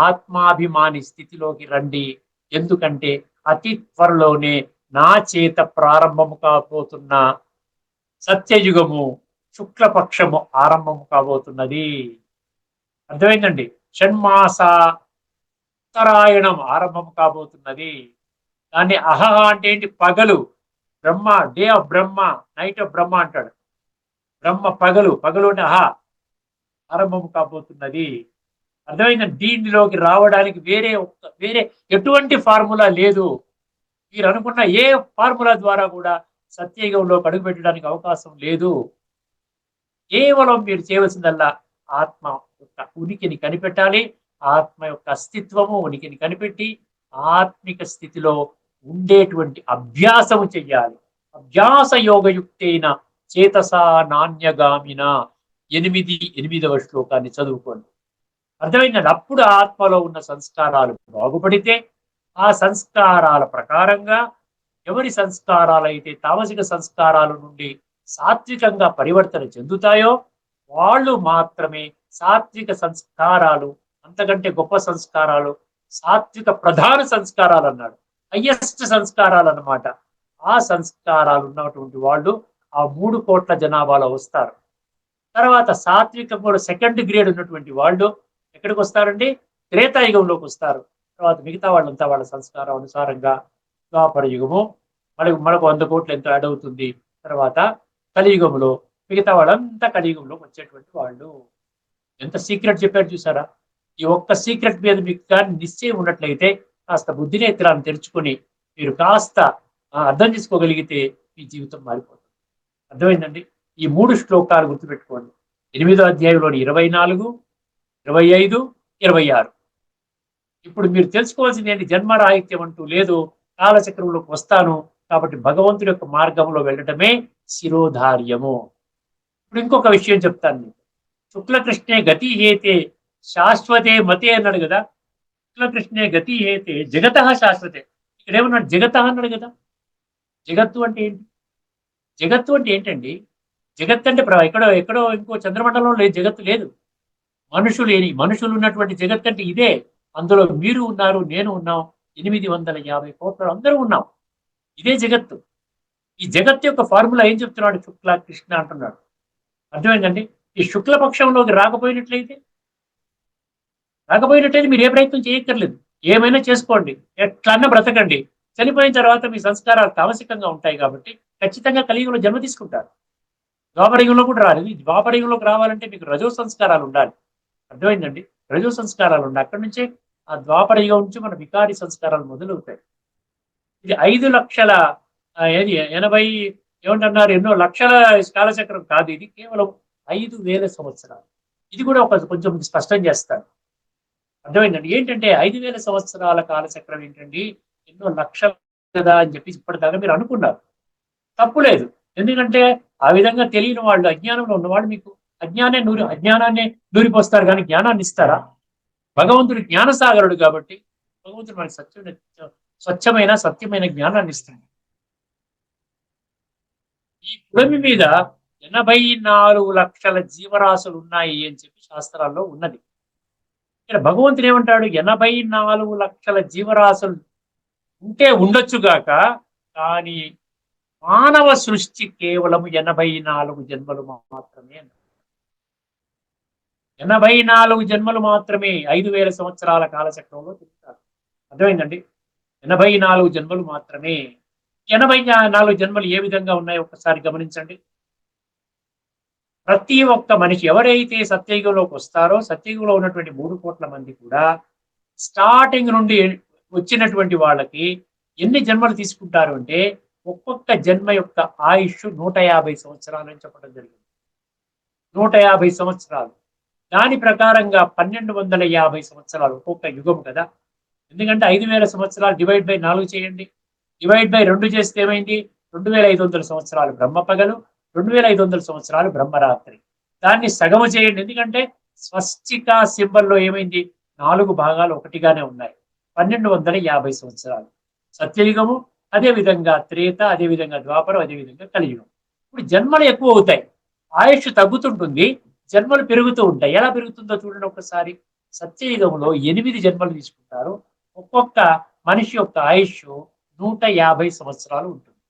ఆత్మాభిమాని స్థితిలోకి రండి. ఎందుకంటే అతి త్వరలోనే నా చేత ప్రారంభము కాబోతున్న సత్యయుగము, శుక్లపక్షము ఆరంభము కాబోతున్నది. అర్థమైందండి? షణ్మాస ఉత్తరాయణం ఆరంభం కాబోతున్నది. దాన్ని అహహ అంటే ఏంటి? పగలు. Brahma, day of Brahma, night of Brahma అంటాడు. బ్రహ్మ పగలు, పగలు అంటే అహ ఆరంభం కాబోతున్నది. అర్థమైందండి? దీనిలోకి రావడానికి వేరే ఎటువంటి ఫార్ములా లేదు. మీరు అనుకున్న ఏ ఫార్ములా ద్వారా కూడా సత్యయుగంలోకి అడుగు పెట్టడానికి అవకాశం లేదు. కేవలం మీరు చేయవలసిందల్లా ఆత్మ యొక్క ఉనికిని కనిపెట్టాలి. ఆత్మ యొక్క అస్తిత్వము ఉనికిని కనిపెట్టి ఆత్మిక స్థితిలో ఉండేటువంటి అభ్యాసము చెయ్యాలి. అభ్యాస యోగయుక్తైన చేతసా నాణ్యగామిన 8వ శ్లోకాన్ని చదువుకోండి. అర్థమైందండి? అప్పుడు ఆత్మలో ఉన్న సంస్కారాలు బాగుపడితే ఆ సంస్కారాల ప్రకారంగా ఎవరి సంస్కారాలైతే తామసిక సంస్కారాల నుండి సాత్వికంగా పరివర్తన చెందుతాయో వాళ్ళు మాత్రమే సాత్విక సంస్కారాలు, అంతకంటే గొప్ప సంస్కారాలు, సాత్విక ప్రధాన సంస్కారాలు అన్నాడు. హయ్యెస్ట్ సంస్కారాలు అన్నమాట. ఆ సంస్కారాలు ఉన్నటువంటి వాళ్ళు ఆ 3 కోట్ల జనాభాలో వస్తారు. తర్వాత సాత్వికం కూడా సెకండ్ గ్రేడ్ ఉన్నటువంటి వాళ్ళు ఎక్కడికి వస్తారండి? త్రేతాయుగంలోకి వస్తారు. తర్వాత మిగతా వాళ్ళంతా వాళ్ళ సంస్కారం అనుసారంగా ద్వాపర యుగము, మనకు 100 కోట్లు ఎంతో యాడ్ అవుతుంది. తర్వాత కలియుగంలో మిగతా వాళ్ళంతా కలియుగంలోకి వచ్చేటువంటి వాళ్ళు. ఎంత సీక్రెట్ చెప్పారు చూసారా? ఈ ఒక్క సీక్రెట్ మీద మీకు కానీ నిశ్చయం ఉన్నట్లయితే కాస్త బుద్ధినేత్రాన్ని తెరుచుకొని మీరు కాస్త అర్థం చేసుకోగలిగితే మీ జీవితం మారిపోతుంది. అర్థమైందండి? ఈ 3 శ్లోకాలు గుర్తుపెట్టుకోండి. 8వ అధ్యాయంలోని 24, 25, 26. ఇప్పుడు మీరు తెలుసుకోవాల్సింది ఏంటి? జన్మరాహిత్యం అంటూ లేదు. కాలచక్రంలోకి వస్తాను కాబట్టి భగవంతుడి యొక్క మార్గంలో వెళ్ళటమే శిరోధార్యము. ఇప్పుడు ఇంకొక విషయం చెప్తాను మీకు. శుక్లకృష్ణే గతి హేతే శాశ్వతే మతే అన్నాడు కదా. శుక్లకృష్ణే గతి హేతే జగత శాశ్వతే. ఇక్కడ ఏమన్నాడు? జగత అన్నాడు కదా. జగత్తు అంటే ఏంటి? జగత్తు అంటే ఏంటండి? జగత్ అంటే ఎక్కడో ఇంకో చంద్రమండలంలో లేదు, జగత్తు లేదు. మనుషులు ఉన్నటువంటి జగత్ అంటే ఇదే. అందులో మీరు ఉన్నారు, నేను ఉన్నాం. 850 కోట్ల అందరూ ఉన్నాం. ఇదే జగత్తు. ఈ జగత్తు యొక్క ఫార్ములా ఏం చెప్తున్నాడు? శుక్ల కృష్ణ అంటున్నాడు. అర్థమైందండి? ఈ శుక్ల పక్షంలోకి రాకపోయినట్లయితే మీరు ఏ ప్రయత్నం చేయక్కర్లేదు. ఏమైనా చేసుకోండి, ఎట్లన్నా బ్రతకండి. చనిపోయిన తర్వాత మీ సంస్కారాలు తామసికంగా ఉంటాయి కాబట్టి ఖచ్చితంగా కలియుగంలో జన్మ తీసుకుంటారు. ద్వాపరయుగంలో కూడా రాలేదు. ద్వాపరయుగంలోకి రావాలంటే మీకు రజో సంస్కారాలు ఉండాలి. అర్థమైందండి? రజో సంస్కారాలు ఉండాలి. అక్కడి నుంచే ఆ ద్వాపరయుగం నుంచి మన వికారి సంస్కారాలు మొదలవుతాయి. ఇది 5 లక్షల ఏది 80 ఏమంటున్నారు, ఎన్నో లక్షల కాలచక్రం కాదు. ఇది కేవలం 5,000 సంవత్సరాలు. ఇది కూడా కొంచెం స్పష్టం చేస్తాను. అర్థమైందండి? ఏంటంటే 5,000 సంవత్సరాల కాలచక్రం ఏంటండి, ఎన్నో లక్షలు కదా అని చెప్పి ఇప్పటిదాకా మీరు అనుకున్నారు. తప్పు లేదు. ఎందుకంటే ఆ విధంగా తెలియని వాళ్ళు, అజ్ఞానంలో ఉన్నవాళ్ళు మీకు అజ్ఞానాన్ని నూరిపోస్తారు కానీ జ్ఞానాన్ని ఇస్తారా? భగవంతుడు జ్ఞానసాగరుడు కాబట్టి భగవంతుడు మనకి స్వచ్ఛమైన సత్యమైన జ్ఞానాన్ని ఇస్తుంది. ఈ భూమి మీద 84 లక్షల జీవరాశులు ఉన్నాయి అని చెప్పి శాస్త్రాల్లో ఉన్నది. ఇక్కడ భగవంతుడు ఏమంటాడు? 84 లక్షల జీవరాశులు ఉంటే ఉండొచ్చుగాక, కానీ మానవ సృష్టి కేవలం 84 జన్మలు మాత్రమే. 84 జన్మలు మాత్రమే 5,000 సంవత్సరాల కాలచక్రంలో చెప్తారు. అర్థమైందండి? 84 జన్మలు మాత్రమే. 84 జన్మలు ఏ విధంగా ఉన్నాయో ఒక్కసారి గమనించండి. ప్రతి ఒక్క మనిషి ఎవరైతే సత్యయుగంలోకి వస్తారో, సత్యయుగంలో ఉన్నటువంటి 3 కోట్ల మంది కూడా స్టార్టింగ్ నుండి వచ్చినటువంటి వాళ్ళకి ఎన్ని జన్మలు తీసుకుంటారు అంటే, ఒక్కొక్క జన్మ యొక్క ఆయుష్ 150 సంవత్సరాలు అని చెప్పడం జరిగింది. 150 సంవత్సరాలు. దాని ప్రకారంగా 1250 సంవత్సరాలు ఒక్కొక్క యుగం కదా. ఎందుకంటే 5,000 సంవత్సరాలు డివైడ్ బై 4 చేయండి. డివైడ్ బై 2 చేస్తే ఏమైంది? 2,500 సంవత్సరాలు బ్రహ్మ పగలు, 2,500 సంవత్సరాలు బ్రహ్మరాత్రి. దాన్ని సగము చేయండి. ఎందుకంటే స్వస్తిక సింబల్లో ఏమైంది? 4 భాగాలు ఒకటిగానే ఉన్నాయి. 1250 సంవత్సరాలు సత్యయుగము, అదేవిధంగా త్రేత, అదేవిధంగా ద్వాపరం, అదేవిధంగా కలియుగం. ఇప్పుడు జన్మలు ఎక్కువ అవుతాయి, ఆయుష్ తగ్గుతుంటుంది, జన్మలు పెరుగుతూ ఉంటాయి. ఎలా పెరుగుతుందో చూడండి ఒకసారి. సత్యయుగంలో 8 జన్మలు తీసుకుంటారు. ఒక్కొక్క మనిషి యొక్క ఆయుష్ 150 సంవత్సరాలు ఉంటుంది.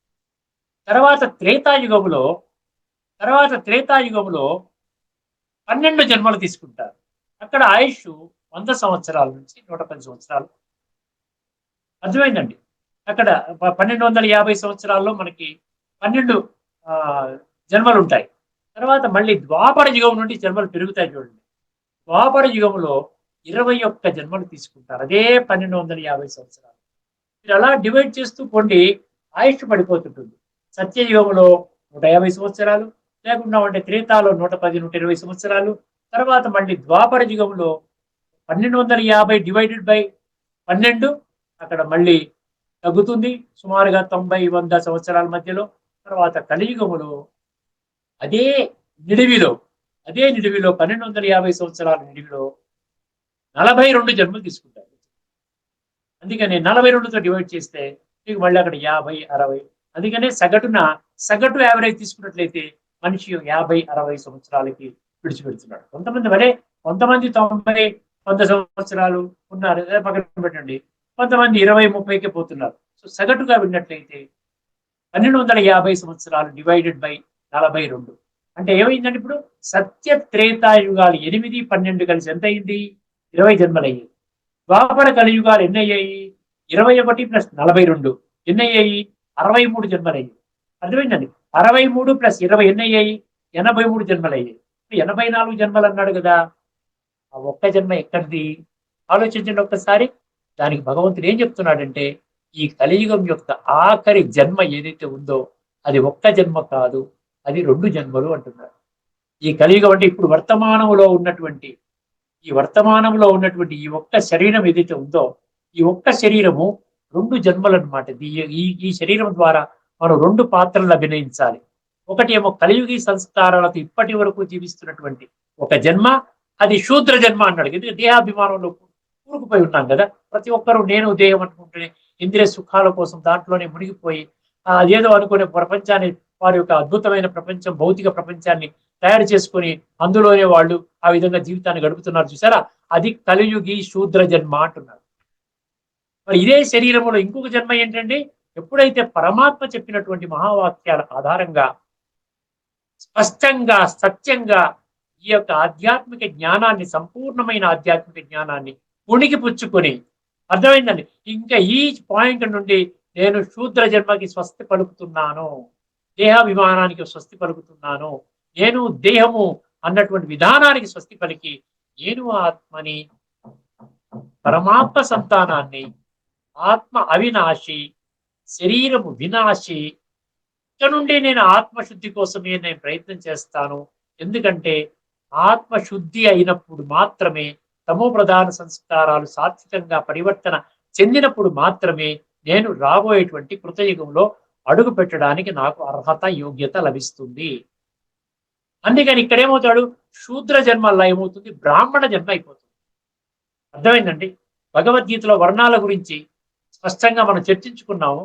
తర్వాత త్రేతాయుగంలో 12 జన్మలు తీసుకుంటారు. అక్కడ ఆయుష్ 100 సంవత్సరాల నుంచి 110 సంవత్సరాలు. అర్థమైందండి? అక్కడ 1250 సంవత్సరాల్లో మనకి 12 జన్మలు ఉంటాయి. తర్వాత మళ్ళీ ద్వాపర యుగం నుండి జన్మలు పెరుగుతాయి చూడండి. ద్వాపర యుగంలో 21 జన్మలు తీసుకుంటారు. అదే 1250 సంవత్సరాలు. మీరు అలా డివైడ్ చేస్తూ కొండి, ఆయుష్ పడిపోతుంటుంది. సత్యయుగంలో 150 సంవత్సరాలు, లేకుండా ఉంటే త్రేతాలో 110, 120 సంవత్సరాలు. తర్వాత మళ్ళీ ద్వాపర యుగంలో 1250 డివైడెడ్ బై 12, అక్కడ మళ్ళీ తగ్గుతుంది సుమారుగా 90-100 సంవత్సరాల మధ్యలో. తర్వాత కలియుగములో అదే నిడివిలో 1250 సంవత్సరాల నిడివిలో 42 జన్మలు తీసుకుంటారు. అందుకని 42తో డివైడ్ చేస్తే మీకు మళ్ళీ అక్కడ 50, 60. అందుకనే సగటు యావరేజ్ తీసుకున్నట్లయితే మనిషి 50-60 సంవత్సరాలకి విడిచిపెడుతున్నాడు. కొంతమంది 90-100 సంవత్సరాలు ఉన్నారు, పక్కన పెట్టండి. కొంతమంది 20-30కే పోతున్నారు. సో సగటుగా విన్నట్లయితే 1250 సంవత్సరాలు డివైడెడ్ బై 42 అంటే ఏమైందండి? ఇప్పుడు సత్య త్రేతాయుగాలు 8, 12 కలిసి ఎంత అయింది? 20 జన్మలు అయ్యాయి. ద్వాపర కలియుగాలు ఎన్ని అయ్యాయి? 21 + 42 ఎన్ని అయ్యాయి? 63 జన్మలు అయ్యాయి. అర్థమైందండి? 63 + 20 ఎన్ని అయ్యాయి? 83 జన్మలు అయ్యాయి. 84 జన్మలు అన్నాడు కదా. ఆ ఒక్క జన్మ ఎక్కడిది? ఆలోచించండి ఒక్కసారి. దానికి భగవంతుడు ఏం చెప్తున్నాడంటే, ఈ కలియుగం యొక్క ఆఖరి జన్మ ఏదైతే ఉందో అది ఒక్క జన్మ కాదు, అది 2 జన్మలు అంటున్నారు. ఈ కలియుగం అంటే ఇప్పుడు వర్తమానంలో ఉన్నటువంటి ఈ ఒక్క శరీరం ఏదైతే ఉందో, ఈ ఒక్క శరీరము 2 జన్మలు అనమాట. ఈ శరీరం ద్వారా మనం 2 పాత్రలు అభినయించాలి. ఒకటి ఏమో కలియుగి సంస్కారాలతో ఇప్పటి వరకు జీవిస్తున్నటువంటి ఒక జన్మ, అది శూద్ర జన్మ అన్నాడు. ఎందుకంటే దేహాభిమానంలో కూరుకుపోయి ఉన్నాం కదా. ప్రతి ఒక్కరూ నేను దేహం అనుకుంటే ఇంద్రియ సుఖాల కోసం దాంట్లోనే మునిగిపోయి అదేదో అనుకునే ప్రపంచాన్ని, వారి యొక్క అద్భుతమైన ప్రపంచం, భౌతిక ప్రపంచాన్ని తయారు చేసుకుని అందులోనే వాళ్ళు ఆ విధంగా జీవితాన్ని గడుపుతున్నారు. చూసారా? అది కలియుగి శూద్ర జన్మ అంటున్నారు. మరి ఇదే శరీరములో ఇంకొక జన్మ ఏంటంటే ఎప్పుడైతే పరమాత్మ చెప్పినటువంటి మహావాక్యాల ఆధారంగా స్పష్టంగా సత్యంగా ఈ యొక్క ఆధ్యాత్మిక జ్ఞానాన్ని, సంపూర్ణమైన ఆధ్యాత్మిక జ్ఞానాన్ని ఉనికి పుచ్చుకొని, అర్థమైందండి, ఇంకా ఈ పాయింట్ నుండి నేను శూద్ర జన్మకి స్వస్తి పలుకుతున్నాను, దేహాభిమానానికి స్వస్తి పలుకుతున్నాను, నేను దేహము అన్నటువంటి విధానానికి స్వస్తి పలికి నేను ఆత్మని, పరమాత్మ సంతానాన్ని, ఆత్మ అవినాశి, శరీరము వినాశి, ఇక్కడ నుండి నేను ఆత్మశుద్ధి కోసమే నేను ప్రయత్నం చేస్తాను. ఎందుకంటే ఆత్మశుద్ధి అయినప్పుడు మాత్రమే తమో ప్రధాన సంస్కారాలు సాత్వికంగా పరివర్తన చెందినప్పుడు మాత్రమే నేను రాబోయేటువంటి కృతయుగంలో అడుగు పెట్టడానికి నాకు అర్హత, యోగ్యత లభిస్తుంది. అందుకని ఇక్కడ ఏమవుతాడు, శూద్ర జన్మల్లో ఏమవుతుంది, బ్రాహ్మణ జన్మ అయిపోతుంది. అర్థమైందండి. భగవద్గీతలో వర్ణాల గురించి స్పష్టంగా మనం చర్చించుకున్నాము.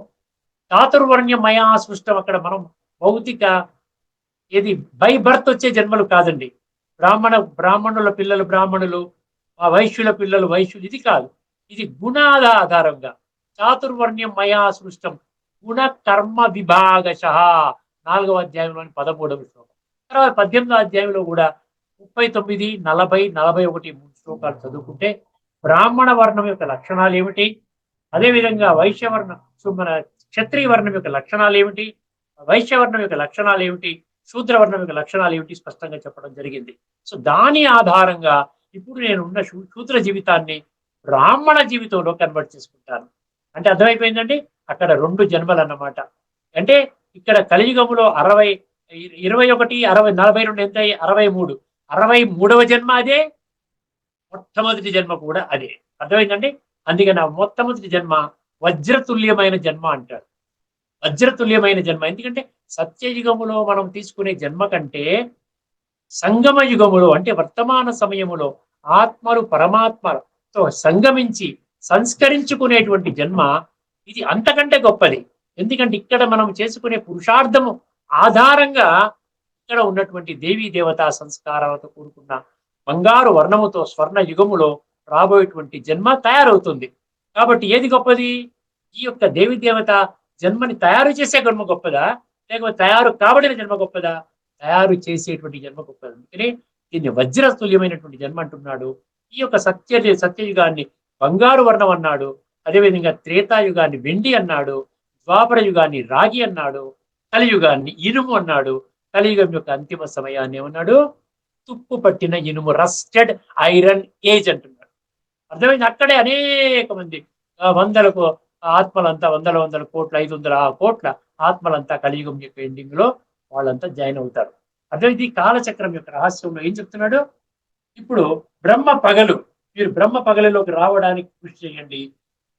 చాతుర్వర్ణ్యం మయా సృష్టం, అక్కడ మనం భౌతిక ఇది బై బర్త్ వచ్చే జన్మలు కాదండి. బ్రాహ్మణుల పిల్లలు బ్రాహ్మణులు, ఆ వైశ్యుల పిల్లలు వైశ్యులు, ఇది కాదు. ఇది గుణాల ఆధారంగా చాతుర్వర్ణ్యం మయా సృష్టం గుణ కర్మ విభాగశ, 4వ అధ్యాయంలోని 13వ శ్లోకం. తర్వాత 18వ అధ్యాయంలో కూడా 39, 40, 41 3 శ్లోకాలు చదువుకుంటే బ్రాహ్మణ వర్ణం యొక్క లక్షణాలు ఏమిటి, అదేవిధంగా మన క్షత్రియ వర్ణం యొక్క లక్షణాలు ఏమిటి, వైశ్యవర్ణం యొక్క లక్షణాలు ఏమిటి, శూద్రవర్ణం యొక్క లక్షణాలు ఏమిటి స్పష్టంగా చెప్పడం జరిగింది. సో దాని ఆధారంగా ఇప్పుడు నేను ఉన్న శూద్ర జీవితాన్ని బ్రాహ్మణ జీవితంలో కన్వర్ట్ చేసుకుంటాను. అంటే అర్థమైపోయిందండి. అక్కడ 2 జన్మలు అన్నమాట. అంటే ఇక్కడ కలియుగములో 60, 21, 60, 42 ఎంత, 63. 63వ జన్మ అదే, మొట్టమొదటి జన్మ కూడా అదే. అర్థమైందండి. అందుకని ఆ మొట్టమొదటి జన్మ వజ్రతుల్యమైన జన్మ అంటారు. వజ్రతుల్యమైన జన్మ. ఎందుకంటే సత్యయుగములో మనం తీసుకునే జన్మ కంటే సంగమ యుగములో అంటే వర్తమాన సమయములో ఆత్మలు పరమాత్మతో సంగమించి సంస్కరించుకునేటువంటి జన్మ ఇది అంతకంటే గొప్పది. ఎందుకంటే ఇక్కడ మనం చేసుకునే పురుషార్థము ఆధారంగా ఇక్కడ ఉన్నటువంటి దేవీ దేవతా సంస్కారాలతో కూడుకున్న బంగారు వర్ణముతో స్వర్ణ యుగములో రాబోయేటువంటి జన్మ తయారవుతుంది. కాబట్టి ఏది గొప్పది, ఈ యొక్క దేవి దేవత జన్మని తయారు చేసే జన్మ గొప్పదా, లేకపోతే తయారు కాబడిన జన్మ గొప్పదా? తయారు చేసేటువంటి జన్మ గొప్పది. అందుకనే దీన్ని వజ్రతుల్యమైనటువంటి జన్మ అంటున్నాడు. ఈ యొక్క సత్యయుగాన్ని బంగారు వర్ణం అన్నాడు, అదేవిధంగా త్రేతాయుగాన్ని వెండి అన్నాడు, ద్వాపర యుగాన్ని రాగి అన్నాడు, కలియుగాన్ని ఇనుము అన్నాడు, కలియుగం యొక్క అంతిమ సమయాన్ని ఏమన్నాడు, తుప్పు పట్టిన ఇనుము, రస్టెడ్ ఐరన్ ఏజ్ అంటున్నాడు. అర్థమైంది. అక్కడే అనేక మంది వందలకు ఆత్మలంతా, వందల కోట్ల, 500 కోట్ల ఆత్మలంతా కలియుగం యొక్క ఎండింగ్ లో వాళ్ళంతా జాయిన్ అవుతారు. అర్థమైంది. కాలచక్రం యొక్క రహస్యంలో ఏం చెప్తున్నాడు, ఇప్పుడు మీరు బ్రహ్మ పగలిలోకి రావడానికి కృషి చేయండి.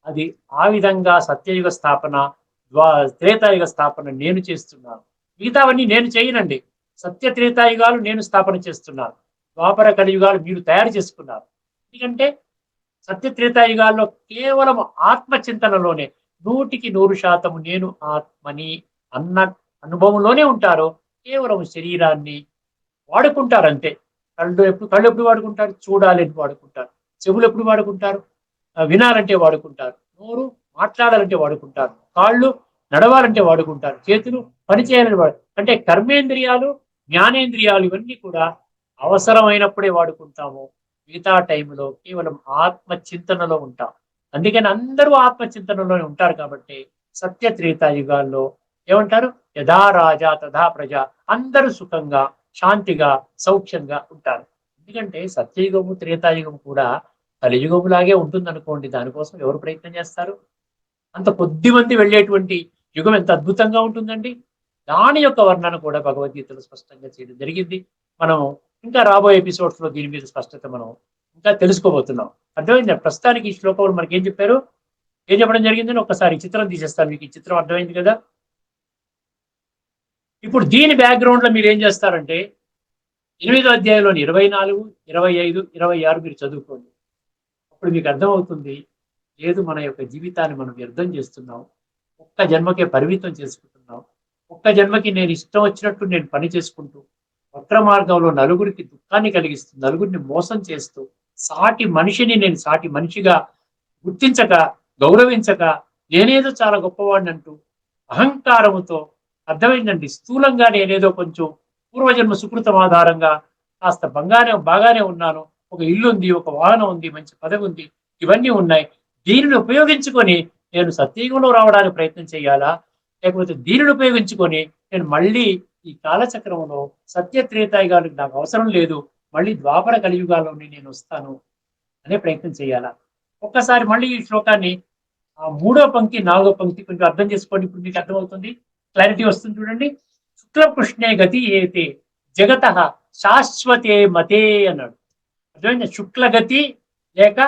అది ఆ విధంగా సత్యయుగ స్థాపన, త్రేతాయుగ స్థాపన నేను చేస్తున్నాను. మిగతావన్నీ నేను చేయనండి. సత్య త్రేతాయుగాలు నేను స్థాపన చేస్తున్నాను, ద్వాపర కలియుగాలు మీరు తయారు చేసుకున్నారు. ఎందుకంటే సత్య త్రేతాయుగాల్లో కేవలం ఆత్మచింతనలోనే 100% నేను ఆత్మని అన్న అనుభవంలోనే ఉంటారు. కేవలం శరీరాన్ని వాడుకుంటారు అంతే. కళ్ళు ఎప్పుడు వాడుకుంటారు, చూడాలని వాడుకుంటారు. చెవులు ఎప్పుడు వాడుకుంటారు, వినాలంటే వాడుకుంటారు. నోరు మాట్లాడాలంటే వాడుకుంటారు. కాళ్ళు నడవాలంటే వాడుకుంటారు. చేతులు పనిచేయాలని అంటే కర్మేంద్రియాలు, జ్ఞానేంద్రియాలు ఇవన్నీ కూడా అవసరమైనప్పుడే వాడుకుంటాము. మిగతా టైంలో కేవలం ఆత్మచింతనలో ఉంటాం. అందుకని అందరూ ఆత్మచింతనలోనే ఉంటారు. కాబట్టి సత్య త్రేతాయుగాల్లో ఏమంటారు, యథా రాజా తథా ప్రజ, అందరూ సుఖంగా, శాంతిగా, సౌఖ్యంగా ఉంటారు. ఎందుకంటే సత్యయుగము త్రేతాయుగము కూడా కలియుగములాగే ఉంటుంది అనుకోండి. దానికోసం ఎవరు ప్రయత్నం చేస్తారు? అంత కొద్ది మంది వెళ్ళేటువంటి యుగం ఎంత అద్భుతంగా ఉంటుందండి. దాని యొక్క వర్ణన కూడా భగవద్గీతలో స్పష్టంగా చేయడం జరిగింది. మనం ఇంకా రాబోయే ఎపిసోడ్స్ లో దీని మీద స్పష్టత మనం ఇంకా తెలుసుకోబోతున్నాం. అర్థమైంది. ప్రస్తుతానికి ఈ శ్లోకంలో మనకి ఏం చెప్పారు, ఏం చెప్పడం జరిగిందని ఒక్కసారి చిత్రం తీసేస్తాను. మీకు ఈ చిత్రం అర్థమైంది కదా. ఇప్పుడు దీని బ్యాక్గ్రౌండ్ లో మీరు ఏం చేస్తారంటే 8వ అధ్యాయంలోని 24, 25, 26 మీరు చదువుకోండి. అప్పుడు మీకు అర్థమవుతుంది, లేదు మన యొక్క జీవితాన్ని మనం వ్యర్థం చేస్తున్నాం, ఒక్క జన్మకే పరిమితం చేసుకుంటున్నాం, ఒక్క జన్మకి నేను ఇష్టం వచ్చినట్టు నేను పని చేసుకుంటూ వక్ర మార్గంలో నలుగురికి దుఃఖాన్ని కలిగిస్తూ, నలుగురిని మోసం చేస్తూ, సాటి మనిషిని నేను సాటి మనిషిగా గుర్తించక గౌరవించక నేనేదో చాలా గొప్పవాడిని అంటూ అహంకారముతో, అర్థమైందండి, స్థూలంగా నేనేదో కొంచెం పూర్వజన్మ సుకృతం ఆధారంగా కాస్త బాగానే ఉన్నాను, ఒక ఇల్లు ఉంది, ఒక వాహనం ఉంది, మంచి పదవి ఉంది, ఇవన్నీ ఉన్నాయి, దీనిని ఉపయోగించుకొని నేను సత్యయుగంలో రావడానికి ప్రయత్నం చేయాలా, లేకపోతే దీనిని ఉపయోగించుకొని నేను మళ్ళీ ఈ కాలచక్రంలో సత్య త్రేతాయుగాలకు నాకు అవసరం లేదు, మళ్ళీ ద్వాపర కలియుగాల్లోనే నేను వస్తాను అనే ప్రయత్నం చేయాలా? ఒక్కసారి మళ్ళీ ఈ శ్లోకాన్ని మూడో పంక్తి నాలుగో పంక్తి కొంచెం అర్థం చేసుకోండి. ఇప్పుడు మీకు అర్థమవుతుంది, క్లారిటీ వస్తుంది చూడండి. శుక్లకృష్ణే గతి ఏతే జగత శాశ్వతే మతే అన్నాడు. అర్థమైంది? శుక్లగతి లేక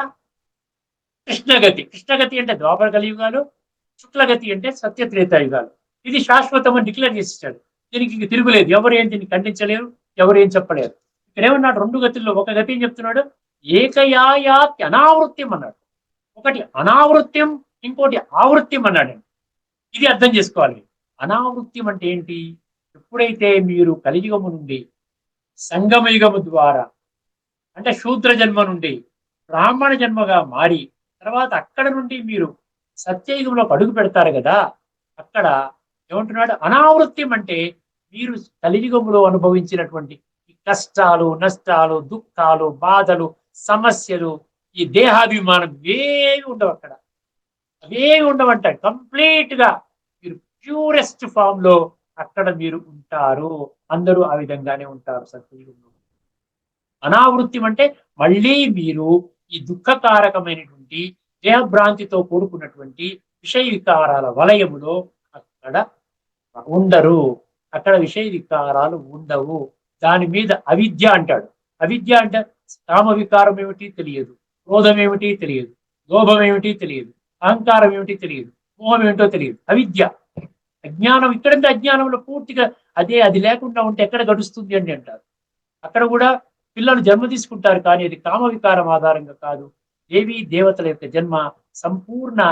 కృష్ణగతి. కృష్ణగతి అంటే ద్వాపర కలియుగాలు, శుక్లగతి అంటే సత్యత్రేతాయుగాలు. ఇది శాశ్వతం అని డిక్లేర్ చేసేసాడు. దీనికి ఇంక తిరుగులేదు, ఎవరు ఏం దీన్ని ఖండించలేరు, ఎవరు ఏం చెప్పలేరు. ఇక్కడ ఏమన్నాడు, రెండు గతుల్లో ఒక గతి ఏం చెప్తున్నాడు, ఏకయాయాతి అనావృత్యం అన్నాడు. ఒకటి అనావృత్యం, ఇంకోటి ఆవృత్యం అన్నాడు. ఇది అర్థం చేసుకోవాలి. అనావృత్యం అంటే ఏంటి? ఎప్పుడైతే మీరు కలియుగము నుండి సంగమయుగము ద్వారా, అంటే శూద్ర జన్మ నుండి బ్రాహ్మణ జన్మగా మారి తర్వాత అక్కడ నుండి మీరు సత్యయుగంలోకి అడుగు పెడతారు కదా, అక్కడ ఏమంటున్నాడు, అనావృత్యం అంటే మీరు కలియుగంలో అనుభవించినటువంటి కష్టాలు, నష్టాలు, దుఃఖాలు, బాధలు, సమస్యలు, ఈ దేహాభిమానం ఏవి ఉండవు అక్కడ, అవేవి ఉండవంట. కంప్లీట్ గా మీరు ప్యూరెస్ట్ ఫామ్ లో అక్కడ మీరు ఉంటారు. అందరూ ఆ విధంగానే ఉంటారు సత్యయుగంలో. అనావృత్యం అంటే మళ్ళీ మీరు ఈ దుఃఖకారకమైనటువంటి దేహభ్రాంతితో కూడుకున్నటువంటి విషయ వికారాల వలయములో అక్కడ ఉండరు. అక్కడ విషయ వికారాలు ఉండవు. దాని మీద అవిద్య అంటాడు. అవిద్య అంటే కామ వికారం ఏమిటి తెలియదు, క్రోధం ఏమిటి తెలియదు, లోభం ఏమిటి తెలియదు, అహంకారం ఏమిటి తెలియదు, మోహం ఏమిటో తెలియదు. అవిద్య, అజ్ఞానం. ఇక్కడంటే అజ్ఞానంలో పూర్తిగా అదే, అది లేకుండా ఉంటే ఎక్కడ గడుస్తుంది అని అంటారు. అక్కడ కూడా పిల్లలు జన్మ తీసుకుంటారు, కానీ అది కామ వికారం ఆధారంగా కాదు, దేవీ దేవతల యొక్క జన్మ, సంపూర్ణ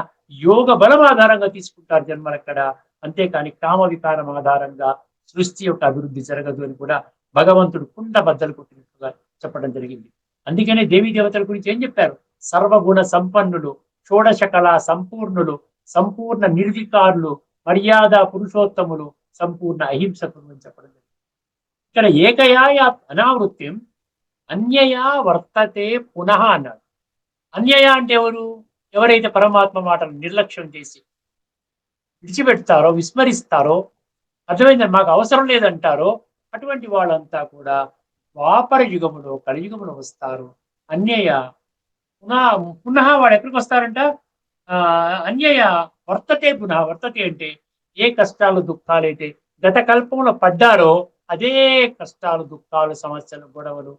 యోగ బలం ఆధారంగా తీసుకుంటారు జన్మలు అక్కడ. అంతేకాని కామ వికారం ఆధారంగా సృష్టి యొక్క అభివృద్ధి జరగదు అని కూడా భగవంతుడు కుండ బద్దలు కొట్టినట్టుగా చెప్పడం జరిగింది. అందుకనే దేవీ దేవతల గురించి ఏం చెప్పారు, సర్వగుణ సంపన్నులు, షోడశ కళా సంపూర్ణులు, సంపూర్ణ నిర్వికారులు, మర్యాద పురుషోత్తములు, సంపూర్ణ అహింసకులు అని చెప్పడం జరిగింది. ఇక్కడ ఏకయాయ అనావృత్యం అన్యయా వర్తతే పునః అన్నాడు. అన్యయ అంటే ఎవరు? ఎవరైతే పరమాత్మ మాటలు నిర్లక్ష్యం చేసి విడిచిపెడతారో, విస్మరిస్తారో, అర్థమైందని మాకు అవసరం లేదంటారో, అటువంటి వాళ్ళంతా కూడా ద్వాపర యుగములో కలియుగములో వస్తారు. అన్యయ పునః పునః వాడు ఎక్కడికి వస్తారంట? అన్యయ వర్తతే పునః. వర్తతే అంటే ఏ కష్టాలు దుఃఖాలు అయితే గత కల్పంలో పడ్డారో అదే కష్టాలు, దుఃఖాలు, సమస్యలు, గొడవలు,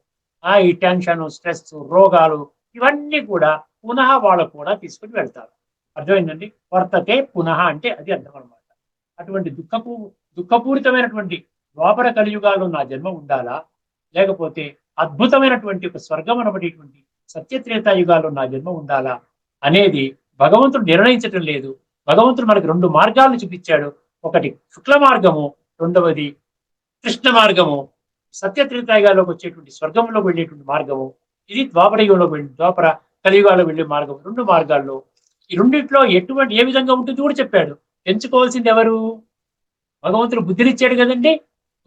ఈ టెన్షన్, స్ట్రెస్, రోగాలు, ఇవన్నీ కూడా పునః వాళ్ళు కూడా తీసుకుని వెళ్తారు. అర్థమైందండి? వర్తతే పునః అంటే అది అర్థం అనమాట. అటువంటి దుఃఖపూరితమైనటువంటి ద్వాపర కలియుగాల్లో నా జన్మ ఉండాలా, లేకపోతే అద్భుతమైనటువంటి ఒక స్వర్గం అనబడేటువంటి సత్యత్రేతాయుగాల్లో నా జన్మ ఉండాలా అనేది భగవంతుడు నిర్ణయించటం లేదు. భగవంతుడు మనకి రెండు మార్గాలను చూపించాడు. ఒకటి శుక్ల మార్గము, రెండవది కృష్ణ మార్గము. సత్యత్రేతాయుగాల్లోకి వచ్చేటువంటి స్వర్గంలోకి వెళ్ళేటువంటి మార్గము, ఇది ద్వాపర యుగంలోకి వెళ్ళి ద్వాపర కలియుగాల్లో వెళ్ళే మార్గం. రెండు మార్గాల్లో ఈ రెండిట్లో ఏ విధంగా ఉంటుంది కూడా చెప్పాడు. ఎంచుకోవాల్సింది ఎవరు? భగవంతుడు బుద్ధినిచ్చాడు కదండి.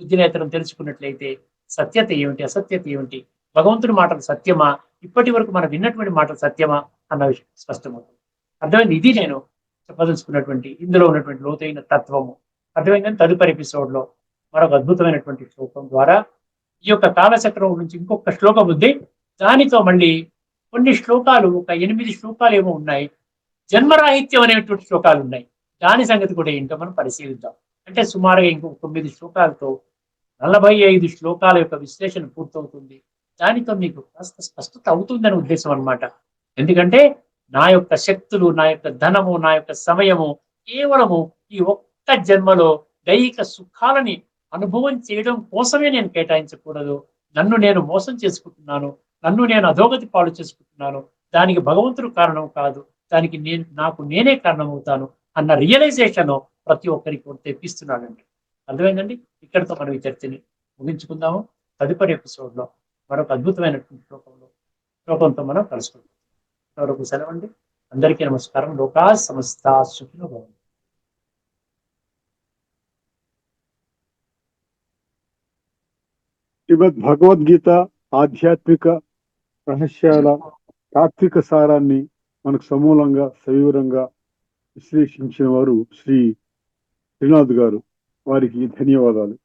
బుద్ధినేతరం తెలుసుకున్నట్లయితే సత్యత ఏమిటి, అసత్యత ఏమిటి, భగవంతుడి మాటలు సత్యమా, ఇప్పటి వరకు మనం విన్నటువంటి మాటలు సత్యమా అన్న విషయం స్పష్టమవుతుంది. అర్థమైంది? ఇది నేను చెప్పదలుచుకున్నటువంటి ఇందులో ఉన్నటువంటి లోతైన తత్వము. అర్థమైందని తదుపరి ఎపిసోడ్ లో మరొక అద్భుతమైనటువంటి శ్లోకం ద్వారా ఈ యొక్క కాలచక్రం గురించి ఇంకొక శ్లోకం ఉంది. దానితో మళ్ళీ కొన్ని శ్లోకాలు, ఒక 8 శ్లోకాలు ఏమో ఉన్నాయి, జన్మరాహిత్యం అనేటువంటి శ్లోకాలు ఉన్నాయి. దాని సంగతి కూడా ఏంటో మనం పరిశీలిద్దాం. అంటే సుమారుగా ఇంకొక 9 శ్లోకాలతో 45 శ్లోకాల యొక్క విశ్లేషణ పూర్తవుతుంది. దానితో మీకు కాస్త స్పష్టత అవుతుందని ఉద్దేశం అనమాట. ఎందుకంటే నా యొక్క శక్తులు, నా యొక్క ధనము, నా యొక్క సమయము కేవలము ఈ ఒక్క జన్మలో దైహిక సుఖాలని అనుభవం చేయడం కోసమే నేను కేటాయించకూడదు. నన్ను నేను మోసం చేసుకుంటున్నాను, నన్ను నేను అధోగతి పాలు చేసుకుంటున్నాను, దానికి భగవంతుడు కారణం కాదు, దానికి నాకు నేనే కారణమవుతాను అన్న రియలైజేషన్ ప్రతి ఒక్కరికి కూడా తెప్పిస్తున్నాడండి. అర్థమైందండి? ఇక్కడితో మనం ఈ చర్చని ముగించుకుందాము. తదుపరి ఎపిసోడ్ లో మరొక అద్భుతమైనటువంటి శ్లోకంతో మనం కలుసుకుందాం. వరకు సెలవండి. అందరికీ నమస్కారం. లోకా సమస్త సుఖినో భవంతు. శ్రీమద్ భగవద్గీత ఆధ్యాత్మిక రహస్యాల తాత్విక సారాన్ని మనకు సమూలంగా సవివరంగా విశ్లేషించిన వారు శ్రీ శ్రీనాథ్ గారు. వారికి ధన్యవాదాలు.